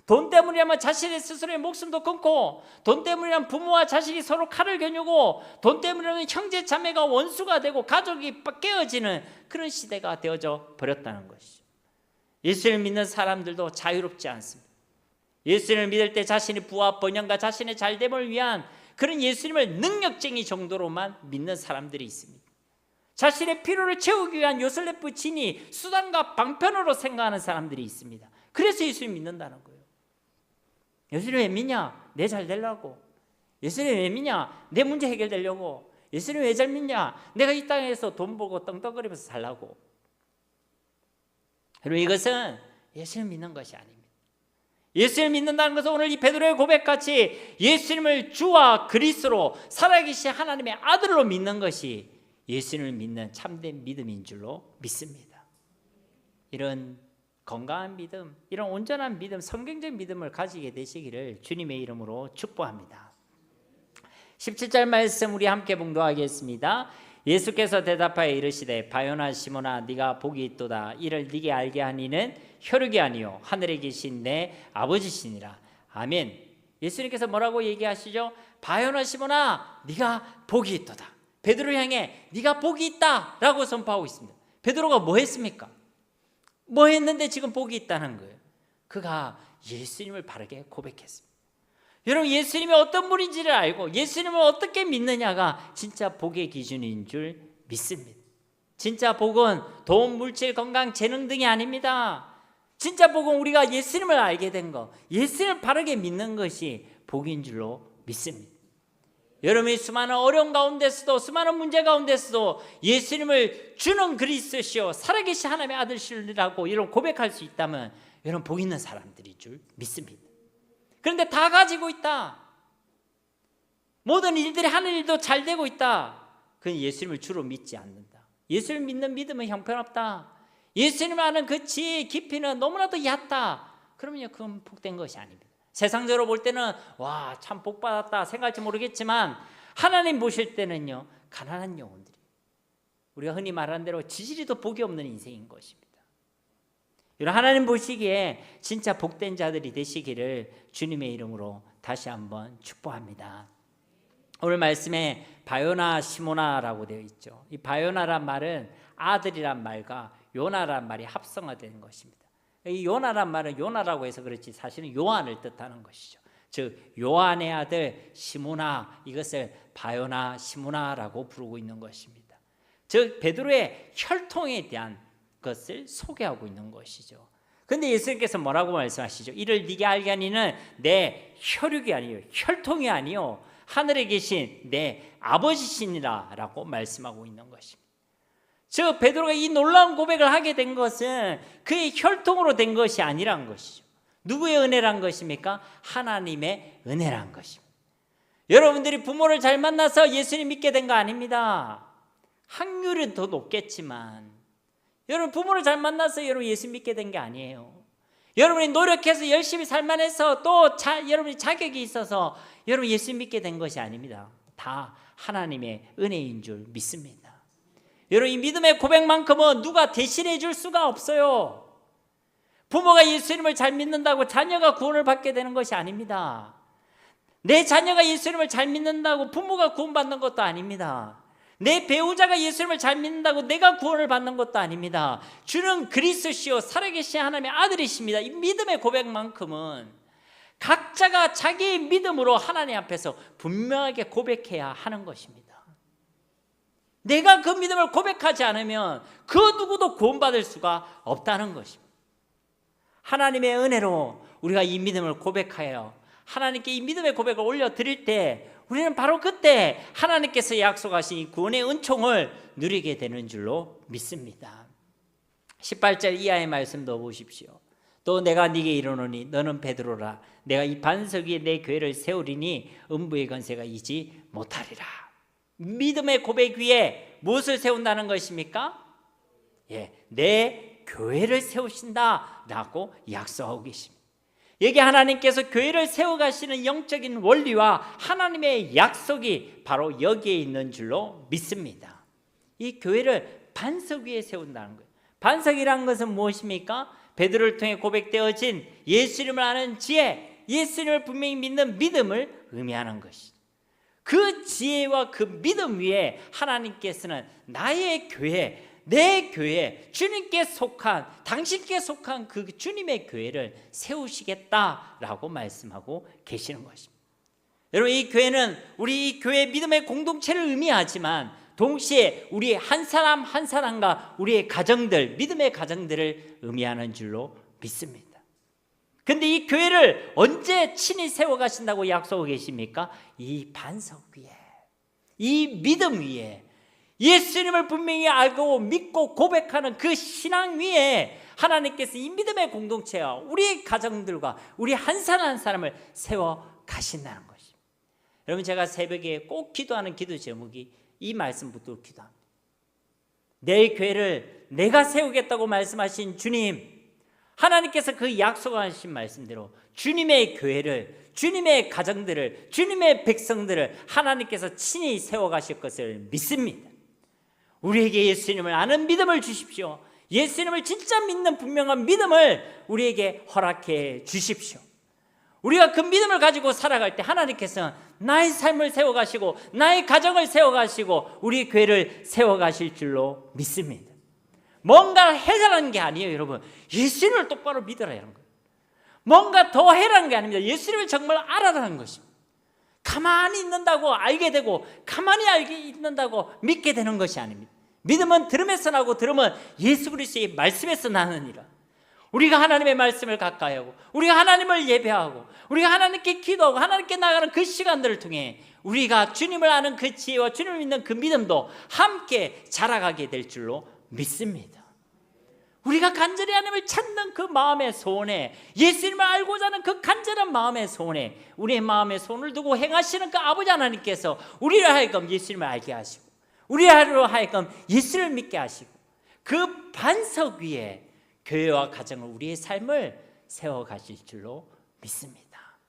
돈 때문이라면 자신의 스스로의 목숨도 끊고, 돈 때문이라면 부모와 자식이 서로 칼을 겨누고, 돈 때문이라면 형제 자매가 원수가 되고 가족이 깨어지는 그런 시대가 되어져 버렸다는 것이죠. 예수를 믿는 사람들도 자유롭지 않습니다. 예수를 믿을 때 자신의 부와 번영과 자신의 잘됨을 위한 그런 예수님을 능력쟁이 정도로만 믿는 사람들이 있습니다. 자신의 필요를 채우기 위한 요술래프 진이 수단과 방편으로 생각하는 사람들이 있습니다. 그래서 예수님 믿는다는 거예요. 예수님 왜 믿냐? 내 잘 되려고. 예수님 왜 믿냐? 내 문제 해결되려고. 예수님 왜 잘 믿냐? 내가 이 땅에서 돈 벌고 떵떵거리면서 살라고. 여러분 이것은 예수를 믿는 것이 아닙니다. 예수를 믿는다는 것은 오늘 이 베드로의 고백같이 예수님을 주와 그리스도로 살아계신 하나님의 아들로 믿는 것이 예수님을 믿는 참된 믿음인 줄로 믿습니다. 이런 건강한 믿음, 이런 온전한 믿음, 성경적 믿음을 가지게 되시기를 주님의 이름으로 축복합니다. 17절 말씀 우리 함께 봉독하겠습니다. 예수께서 대답하여 이르시되 바요나 시몬아 네가 복이 있도다. 이를 네게 알게 하니는 혈육이 아니요 하늘에 계신 내 아버지시니라. 아멘. 예수님께서 뭐라고 얘기하시죠? 바요나 시몬아 네가 복이 있도다. 베드로를 향해 네가 복이 있다 라고 선포하고 있습니다. 베드로가 뭐 했습니까? 뭐 했는데 지금 복이 있다는 거예요? 그가 예수님을 바르게 고백했습니다. 여러분, 예수님이 어떤 분인지를 알고 예수님을 어떻게 믿느냐가 진짜 복의 기준인 줄 믿습니다. 진짜 복은 돈, 물질, 건강, 재능 등이 아닙니다. 진짜 복은 우리가 예수님을 알게 된 것, 예수님을 바르게 믿는 것이 복인 줄로 믿습니다. 여러분이 수많은 어려움 가운데서도, 수많은 문제 가운데서도 예수님을 주는 그리스도시요 살아계신 하나님의 아들이라고 이런 고백할 수 있다면 여러분 복 있는 사람들일 줄 믿습니다. 그런데 다 가지고 있다, 모든 일들이 하는 일도 잘 되고 있다, 그건 예수님을 주로 믿지 않는다. 예수를 믿는 믿음은 형편없다. 예수님을 아는 그 지혜의 깊이는 너무나도 얕다. 그러면요 그건 복된 것이 아닙니다. 세상적으로 볼 때는 와 참 복받았다 생각할지 모르겠지만 하나님 보실 때는요 가난한 영혼들이, 우리가 흔히 말하는 대로 지지리도 복이 없는 인생인 것입니다. 이런 하나님 보시기에 진짜 복된 자들이 되시기를 주님의 이름으로 다시 한번 축복합니다. 오늘 말씀에 바요나 시모나라고 되어 있죠. 이 바요나란 말은 아들이란 말과 요나란 말이 합성화된 것입니다. 이 요나란 말은 요나라고 해서 그렇지 사실은 요한을 뜻하는 것이죠. 즉 요한의 아들 시모나, 이것을 바요나 시모나라고 부르고 있는 것입니다. 즉 베드로의 혈통에 대한 것을 소개하고 있는 것이죠. 그런데 예수님께서 뭐라고 말씀하시죠? 이를 네게 알게 하니는 내 혈육이 아니요 혈통이 아니요 하늘에 계신 내 아버지시니라 라고 말씀하고 있는 것입니다. 즉 베드로가 이 놀라운 고백을 하게 된 것은 그의 혈통으로 된 것이 아니란 것이죠. 누구의 은혜란 것입니까? 하나님의 은혜란 것입니다. 여러분들이 부모를 잘 만나서 예수님 믿게 된 거 아닙니다. 확률은 더 높겠지만 여러분 부모를 잘 만나서 여러분 예수 믿게 된 게 아니에요. 여러분이 노력해서 열심히 살만해서 또 여러분이 자격이 있어서 여러분 예수 믿게 된 것이 아닙니다. 다 하나님의 은혜인 줄 믿습니다. 여러분 이 믿음의 고백만큼은 누가 대신해 줄 수가 없어요. 부모가 예수님을 잘 믿는다고 자녀가 구원을 받게 되는 것이 아닙니다. 내 자녀가 예수님을 잘 믿는다고 부모가 구원받는 것도 아닙니다. 내 배우자가 예수님을 잘 믿는다고 내가 구원을 받는 것도 아닙니다. 주는 그리스도시요 살아계신 하나님의 아들이십니다. 이 믿음의 고백만큼은 각자가 자기의 믿음으로 하나님 앞에서 분명하게 고백해야 하는 것입니다. 내가 그 믿음을 고백하지 않으면 그 누구도 구원받을 수가 없다는 것입니다. 하나님의 은혜로 우리가 이 믿음을 고백하여 하나님께 이 믿음의 고백을 올려드릴 때 우리는 바로 그때 하나님께서 약속하신 이 구원의 은총을 누리게 되는 줄로 믿습니다. 18절 이하의 말씀 넣어보십시오. 또 내가 네게 이르노니 너는 베드로라. 내가 이 반석 위에 내 교회를 세우리니 음부의 권세가 이지 못하리라. 믿음의 고백 위에 무엇을 세운다는 것입니까? 내 교회를 세우신다라고 약속하고 계십니다. 여기 하나님께서 교회를 세워가시는 영적인 원리와 하나님의 약속이 바로 여기에 있는 줄로 믿습니다. 이 교회를 반석 위에 세운다는 거예요. 반석이라는 것은 무엇입니까? 베드로를 통해 고백되어진 예수님을 아는 지혜, 예수님을 분명히 믿는 믿음을 의미하는 것이죠. 그 지혜와 그 믿음 위에 하나님께서는 나의 교회, 내 교회, 주님께 속한, 당신께 속한 그 주님의 교회를 세우시겠다라고 말씀하고 계시는 것입니다. 여러분 이 교회는 우리 이 교회 믿음의 공동체를 의미하지만 동시에 우리 한 사람 한 사람과 우리의 가정들, 믿음의 가정들을 의미하는 줄로 믿습니다. 그런데 이 교회를 언제 친히 세워가신다고 약속하고 계십니까? 이 반석 위에, 이 믿음 위에, 예수님을 분명히 알고 믿고 고백하는 그 신앙 위에 하나님께서 이 믿음의 공동체와 우리 가정들과 우리 한 사람 한 사람을 세워 가신다는 것입니다. 여러분 제가 새벽에 꼭 기도하는 기도 제목이 이 말씀 붙들고 기도합니다. 내 교회를 내가 세우겠다고 말씀하신 주님, 하나님께서 그 약속하신 말씀대로 주님의 교회를, 주님의 가정들을, 주님의 백성들을 하나님께서 친히 세워가실 것을 믿습니다. 우리에게 예수님을 아는 믿음을 주십시오. 예수님을 진짜 믿는 분명한 믿음을 우리에게 허락해 주십시오. 우리가 그 믿음을 가지고 살아갈 때 하나님께서 나의 삶을 세워가시고 나의 가정을 세워가시고 우리 교회를 세워가실 줄로 믿습니다. 뭔가 해라는 게 아니에요, 여러분. 예수님을 똑바로 믿으라 이런 거예요. 뭔가 더 해라는 게 아닙니다. 예수님을 정말 알아라는 것입니다. 가만히 있는다고 알게 되고 가만히 알게 있는다고 믿게 되는 것이 아닙니다. 믿음은 들음에서 나고 들음은 예수 그리스도의 말씀에서 나느니라. 우리가 하나님의 말씀을 가까이 하고 우리가 하나님을 예배하고 우리가 하나님께 기도하고 하나님께 나가는 그 시간들을 통해 우리가 주님을 아는 그 지혜와 주님을 믿는 그 믿음도 함께 자라가게 될 줄로 믿습니다. 우리가 간절히 하나님을 찾는 그 마음의 소원에, 예수님을 알고자 하는 그 간절한 마음의 소원에 우리의 마음에 손을 두고 행하시는 그 아버지 하나님께서 우리를 하여금 예수님을 알게 하시고 우리로 하여금 예수를 믿게 하시고 그 반석 위에 교회와 가정을, 우리의 삶을 세워가실 줄로 믿습니다.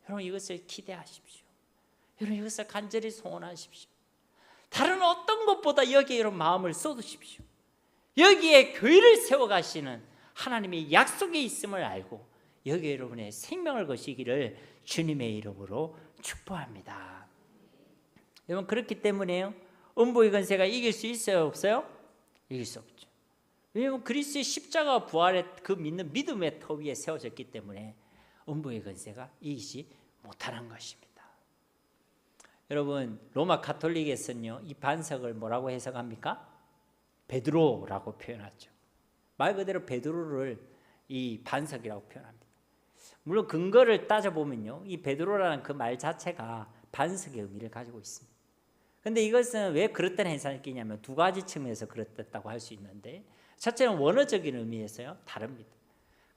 여러분, 이것을 기대하십시오. 여러분, 이것을 간절히 소원하십시오. 다른 어떤 것보다 여기에 여러분 마음을 쏟으십시오. 여기에 교회를 세워가시는 하나님의 약속이 있음을 알고 여기에 여러분의 생명을 거시기를 주님의 이름으로 축복합니다. 여러분, 그렇기 때문에요, 음부의 권세가 이길 수 있어요, 없어요? 이길 수 없죠. 왜냐하면 그리스도의 십자가 부활의 그 믿는 믿음의 터 위에 세워졌기 때문에 음부의 권세가 이기지 못하는 것입니다. 여러분, 로마 가톨릭에서는요, 이 반석을 뭐라고 해석합니까? 베드로라고 표현하죠. 말 그대로 베드로를 이 반석이라고 표현합니다. 물론 근거를 따져보면요, 이 베드로라는 그 말 자체가 반석의 의미를 가지고 있습니다. 그런데 이것은 왜 그렇다는 해석을 끼냐면 두 가지 측면에서 그렇다고 할 수 있는데, 첫째는 원어적인 의미에서요 다릅니다.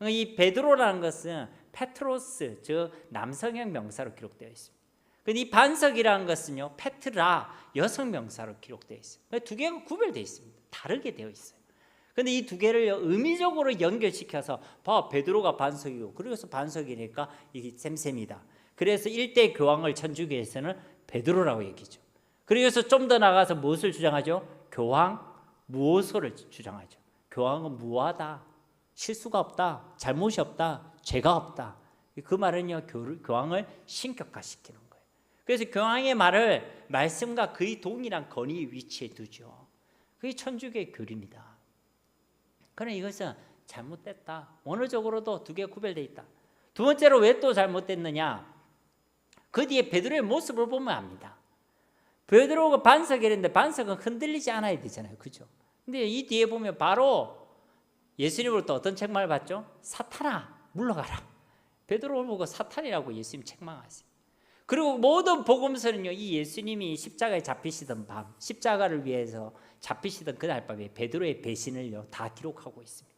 이 베드로라는 것은 페트로스, 즉 남성형 명사로 기록되어 있습니다. 근데 이 반석이라는 것은요 페트라, 여성 명사로 기록되어 있어요. 두 개가 구별되어 있습니다. 다르게 되어 있어요. 그런데 이 두 개를 의미적으로 연결시켜서 베드로가 반석이고, 그래서 반석이니까 이게 셈셈이다. 그래서 일대 교황을 천주교에서는 베드로라고 얘기죠. 그래서 좀 더 나가서 무엇을 주장하죠? 교황 무오소를 주장하죠. 교황은 무하다, 실수가 없다, 잘못이 없다, 죄가 없다. 그 말은요 교황을 신격화시키는 거예요. 그래서 교황의 말을 말씀과 거의 동일한 권위 위치에 두죠. 그게 천주교의 교리입니다. 그러나 이것은 잘못됐다. 원어적으로도 두 개가 구별되어 있다. 두 번째로 왜 또 잘못됐느냐? 그 뒤에 베드로의 모습을 보면 압니다. 베드로가 반석이랬는데 반석은 흔들리지 않아야 되잖아요, 그죠? 근데 이 뒤에 보면 바로 예수님으로부터 어떤 책망을 받죠? 사탄아, 물러가라. 베드로를 보고 사탄이라고 예수님 책망하세요. 그리고 모든 복음서는요, 이 예수님이 십자가에 잡히시던 밤, 십자가를 위해서 잡히시던 그날 밤에 베드로의 배신을요 다 기록하고 있습니다.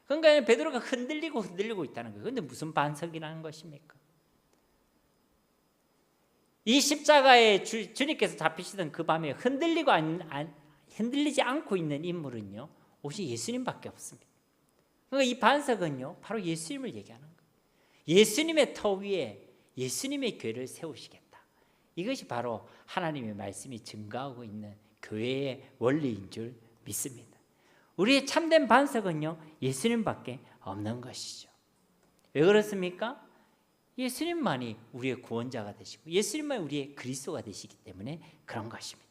그러니까 베드로가 흔들리고 있다는 거예요. 그런데 무슨 반석이라는 것입니까? 이 십자가에 주님께서 잡히시던 그 밤에 흔들리지 않고 있는 인물은요 오직 예수님밖에 없습니다. 그러니까 이 반석은요 바로 예수님을 얘기하는 거예요. 예수님의 터 위에 예수님의 교회를 세우시겠다. 이것이 바로 하나님의 말씀이 증거하고 있는 교회의 원리인 줄 믿습니다. 우리의 참된 반석은요 예수님밖에 없는 것이죠. 왜 그렇습니까? 예수님만이 우리의 구원자가 되시고 예수님만이 우리의 그리스도가 되시기 때문에 그런 것입니다.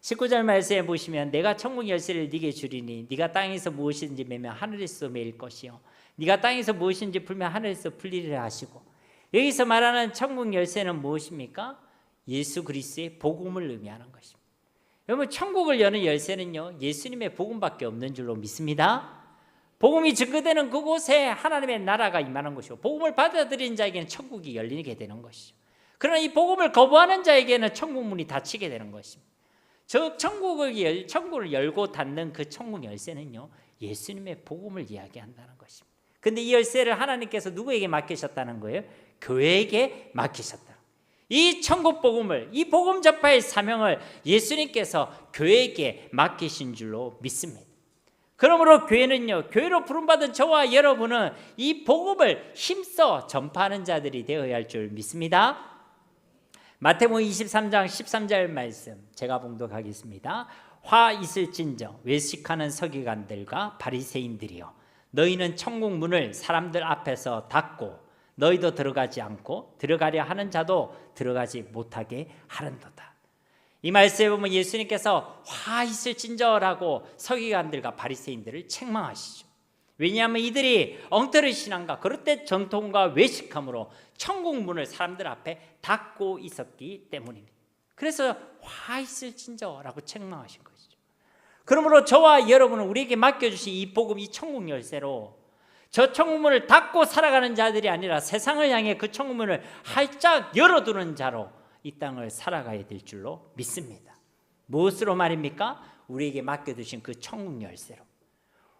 19절 말씀에 보시면 내가 천국 열쇠를 네게 주리니 네가 땅에서 무엇이든지 매면 하늘에서 매일 것이요 네가 땅에서 무엇이든지 풀면 하늘에서 풀리리라 하시고, 여기서 말하는 천국 열쇠는 무엇입니까? 예수 그리스도의 복음을 의미하는 것입니다. 여러분, 천국을 여는 열쇠는요 예수님의 복음밖에 없는 줄로 믿습니다. 복음이 증거되는 그곳에 하나님의 나라가 임하는 것이고 복음을 받아들이는 자에게는 천국이 열리게 되는 것이죠. 그러나 이 복음을 거부하는 자에게는 천국 문이 닫히게 되는 것입니다. 저 천국을 열고 닫는 그 천국 열쇠는요 예수님의 복음을 이야기한다는 것입니다. 근데 이 열쇠를 하나님께서 누구에게 맡기셨다는 거예요? 교회에게 맡기셨다. 이 천국 복음을, 이 복음 전파의 사명을 예수님께서 교회에게 맡기신 줄로 믿습니다. 그러므로 교회는요, 교회로 부름받은 저와 여러분은 이 복음을 힘써 전파하는 자들이 되어야 할 줄 믿습니다. 마태복음 23장 13절 말씀 제가 봉독하겠습니다. 화 있을진저 외식하는 서기관들과 바리새인들이여, 너희는 천국 문을 사람들 앞에서 닫고 너희도 들어가지 않고 들어가려 하는 자도 들어가지 못하게 하는도다. 이 말씀에 보면 예수님께서 화 있을진저라고 서기관들과 바리새인들을 책망하시죠. 왜냐하면 이들이 엉터리 신앙과 그릇된 전통과 외식함으로 천국 문을 사람들 앞에 닫고 있었기 때문입니다. 그래서 화 있을진저라고 책망하신 것이죠. 그러므로 저와 여러분은 우리에게 맡겨주신 이 복음, 이 천국 열쇠로 저 천국문을 닫고 살아가는 자들이 아니라 세상을 향해 그 천국문을 활짝 열어두는 자로 이 땅을 살아가야 될 줄로 믿습니다. 무엇으로 말입니까? 우리에게 맡겨두신 그 천국 열쇠로,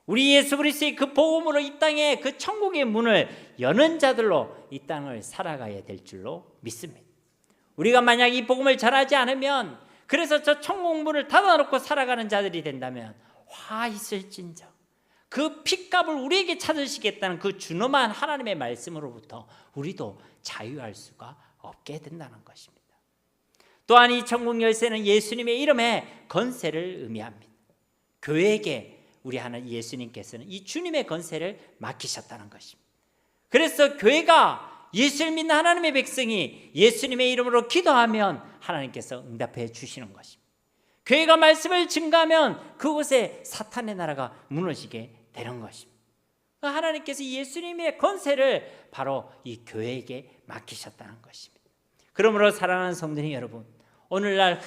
우리 예수 그리스도의 그 복음으로 이 땅에 그 천국의 문을 여는 자들로 이 땅을 살아가야 될 줄로 믿습니다. 우리가 만약 이 복음을 전하지 않으면, 그래서 저 천국 문을 닫아놓고 살아가는 자들이 된다면 화 있을진저, 그 핏값을 우리에게 찾으시겠다는 그 준엄한 하나님의 말씀으로부터 우리도 자유할 수가 없게 된다는 것입니다. 또한 이 천국 열쇠는 예수님의 이름의 건세를 의미합니다. 교회에게 우리 하나님 예수님께서는 이 주님의 건세를 맡기셨다는 것입니다. 그래서 교회가 예수를 믿는 하나님의 백성이 예수님의 이름으로 기도하면 하나님께서 응답해 주시는 것입니다. 교회가 말씀을 증거하면 그곳에 사탄의 나라가 무너지게 되는 것입니다. 하나님께서 예수님의 건세를 바로 이 교회에게 맡기셨다는 것입니다. 그러므로 사랑하는 성도님 여러분, 오늘날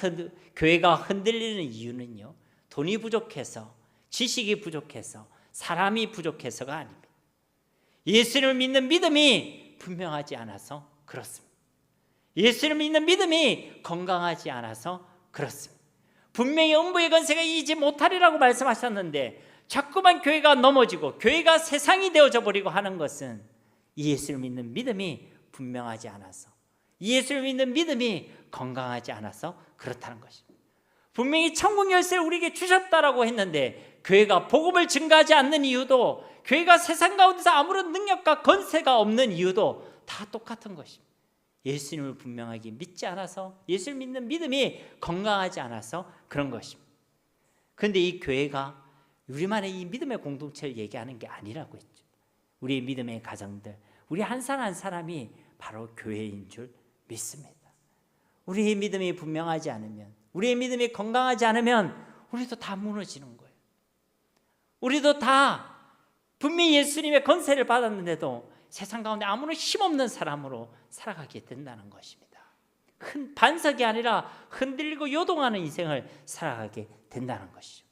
교회가 흔들리는 이유는요, 돈이 부족해서, 지식이 부족해서, 사람이 부족해서가 아닙니다. 예수님을 믿는 믿음이 분명하지 않아서 그렇습니다. 예수를 믿는 믿음이 건강하지 않아서 그렇습니다. 분명히 음부의 건세가 이기지 못하리라고 말씀하셨는데 자꾸만 교회가 넘어지고 교회가 세상이 되어져 버리고 하는 것은 이 예수를 믿는 믿음이 분명하지 않아서, 이 예수를 믿는 믿음이 건강하지 않아서 그렇다는 것입니다. 분명히 천국 열쇠를 우리에게 주셨다라고 했는데 교회가 복음을 증거하지 않는 이유도, 교회가 세상 가운데서 아무런 능력과 건세가 없는 이유도 다 똑같은 것입니다. 예수님을 분명하게 믿지 않아서, 예수를 믿는 믿음이 건강하지 않아서 그런 것입니다. 그런데 이 교회가 우리만의 이 믿음의 공동체를 얘기하는 게 아니라고 했죠. 우리의 믿음의 가정들, 우리 한 사람 한 사람이 바로 교회인 줄 믿습니다. 우리의 믿음이 분명하지 않으면, 우리의 믿음이 건강하지 않으면 우리도 다 무너지는 거예요. 우리도 다 분명히 예수님의 건세를 받았는데도 세상 가운데 아무런 힘없는 사람으로 살아가게 된다는 것입니다. 큰 반석이 아니라 흔들리고 요동하는 인생을 살아가게 된다는 것이죠.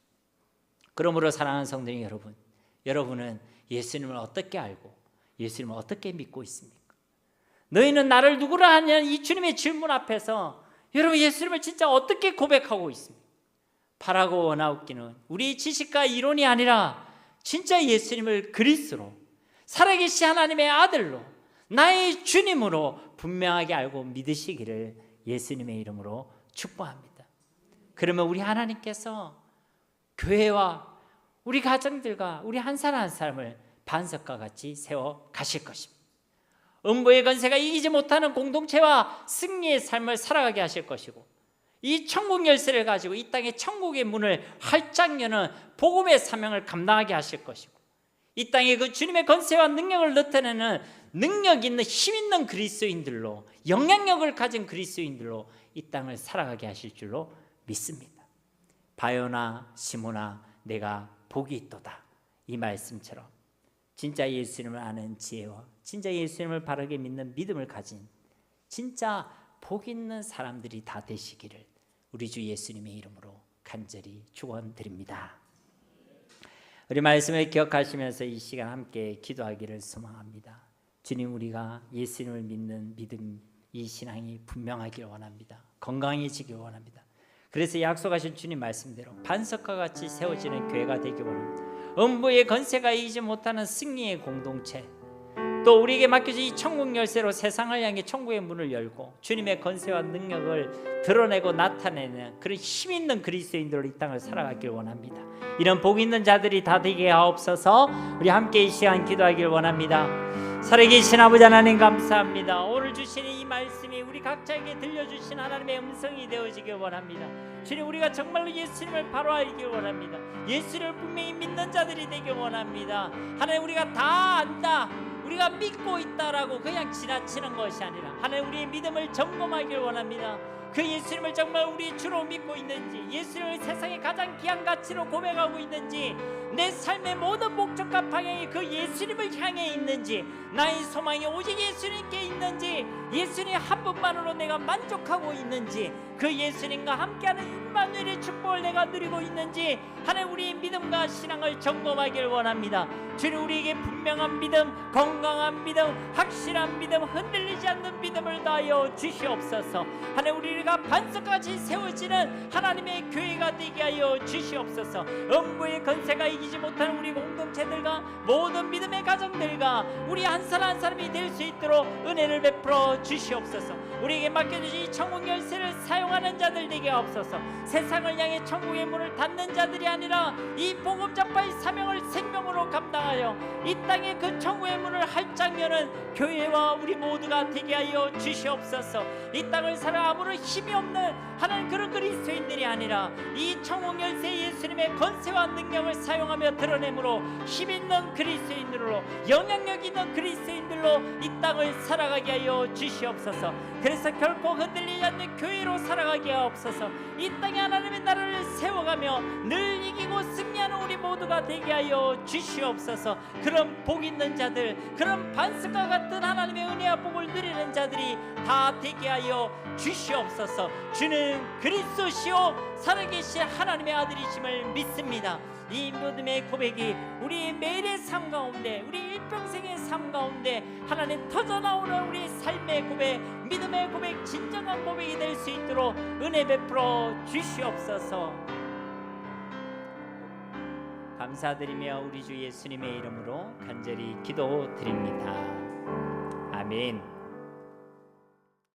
그러므로 사랑하는 성도님 여러분, 여러분은 예수님을 어떻게 알고 예수님을 어떻게 믿고 있습니까? 너희는 나를 누구라 하냐는 이 주님의 질문 앞에서 여러분 예수님을 진짜 어떻게 고백하고 있습니까? 바라고 원하옵기는 우리의 지식과 이론이 아니라 진짜 예수님을 그리스도로, 살아계신 하나님의 아들로, 나의 주님으로 분명하게 알고 믿으시기를 예수님의 이름으로 축복합니다. 그러면 우리 하나님께서 교회와 우리 가정들과 우리 한 사람 한 사람을 반석과 같이 세워 가실 것입니다. 음부의 건세가 이기지 못하는 공동체와 승리의 삶을 살아가게 하실 것이고, 이 천국 열쇠를 가지고 이 땅의 천국의 문을 활짝 여는 복음의 사명을 감당하게 하실 것이고, 이 땅에 그 주님의 건세와 능력을 나타내는 능력 있는 힘 있는 그리스도인들로, 영향력을 가진 그리스도인들로 이 땅을 살아가게 하실 줄로 믿습니다. 바요나 시모나 내가 복이 있도다, 이 말씀처럼 진짜 예수님을 아는 지혜와 진짜 예수님을 바르게 믿는 믿음을 가진 진짜 복 있는 사람들이 다 되시기를 우리 주 예수님의 이름으로 간절히 축원드립니다. 우리 말씀을 기억하시면서 이 시간 함께 기도하기를 소망합니다. 주님, 우리가 예수님을 믿는 믿음, 이 신앙이 분명하기를 원합니다. 건강해지길 원합니다. 그래서 약속하신 주님 말씀대로 반석과 같이 세워지는 교회가 되기 원합니다. 음부의 건세가 이기지 못하는 승리의 공동체, 또 우리에게 맡겨진 이 천국 열쇠로 세상을 향해 천국의 문을 열고 주님의 권세와 능력을 드러내고 나타내는 그런 힘 있는 그리스도인들로 이 땅을 살아가길 원합니다. 이런 복 있는 자들이 다 되게 하옵소서. 우리 함께 이 시간 기도하길 원합니다. 살아계신 아버지 하나님 감사합니다. 오늘 주신 이 말씀이 우리 각자에게 들려주신 하나님의 음성이 되어지길 원합니다. 주님, 우리가 정말로 예수님을 바로 알길 원합니다. 예수를 분명히 믿는 자들이 되길 원합니다. 하나님, 우리가 다 안다, 우리가 믿고 있다라고 그냥 지나치는 것이 아니라 하나님, 우리의 믿음을 점검하길 원합니다. 그 예수님을 정말 우리 주로 믿고 있는지, 예수님을 세상의 가장 귀한 가치로 고백하고 있는지, 내 삶의 모든 목적과 방향이 그 예수님을 향해 있는지, 나의 소망이 오직 예수님께 있는지, 예수님 한 분만으로 내가 만족하고 있는지, 그 예수님과 함께하는 임마누엘의 축복을 내가 누리고 있는지, 하나님, 우리의 믿음과 신앙을 점검하길 원합니다. 주님, 우리에게 분명한 믿음, 건강한 믿음, 확실한 믿음, 흔들리지 않는 믿음을 다하여 주시옵소서. 하나님, 우리가 반석같이 세워지는 하나님의 교회가 되게 하여 주시옵소서. 음부의 건세가 이기지 못하는 우리 공동체들과 모든 믿음의 가정들과 우리 한 사람 한 사람이 될 수 있도록 은혜를 베풀어 주시옵소서. 우리에게 맡겨주신 이 천국 열쇠를 사용하는 자들 되게 하옵소서. 세상을 향해 천국의 문을 닫는 자들이 아니라 이 복음 전파의 사명을 생명으로 감당하여 이 땅에 그 천국의 문을 활짝 여는 교회와 우리 모두가 되게 하여 주시옵소서. 이 땅을 살아 아무런 힘이 없는 하나님 그런 그리스도인들이 아니라 이 천국 열쇠 예수님의 권세와 능력을 사용하며 드러내므로 힘 있는 그리스도인들로, 영향력 있는 그리스도인들로 이 땅을 살아가게 하여 주시옵소서. 그래서 결코 흔들리지 않는 교회로 살아가게 하옵소서. 이 땅에 하나님의 나라를 세워가며 늘 이기고 승리하는 우리 모두가 되게 하여 주시옵소서. 그런 복 있는 자들, 그런 반석과 같은 하나님의 은혜와 복을 누리는 자들이 다 되게 하여 주시옵소서. 주는 그리스도시요 살아계신 하나님의 아들이심을 믿습니다. 이 믿음의 고백이 우리 매일의 삶 가운데, 우리 일평생의 삶 가운데 하나님 터져나오는 우리 삶의 고백, 믿음의 고백, 진정한 고백이 될 수 있도록 은혜 베풀어 주시옵소서. 감사드리며 우리 주 예수님의 이름으로 간절히 기도드립니다. 아멘.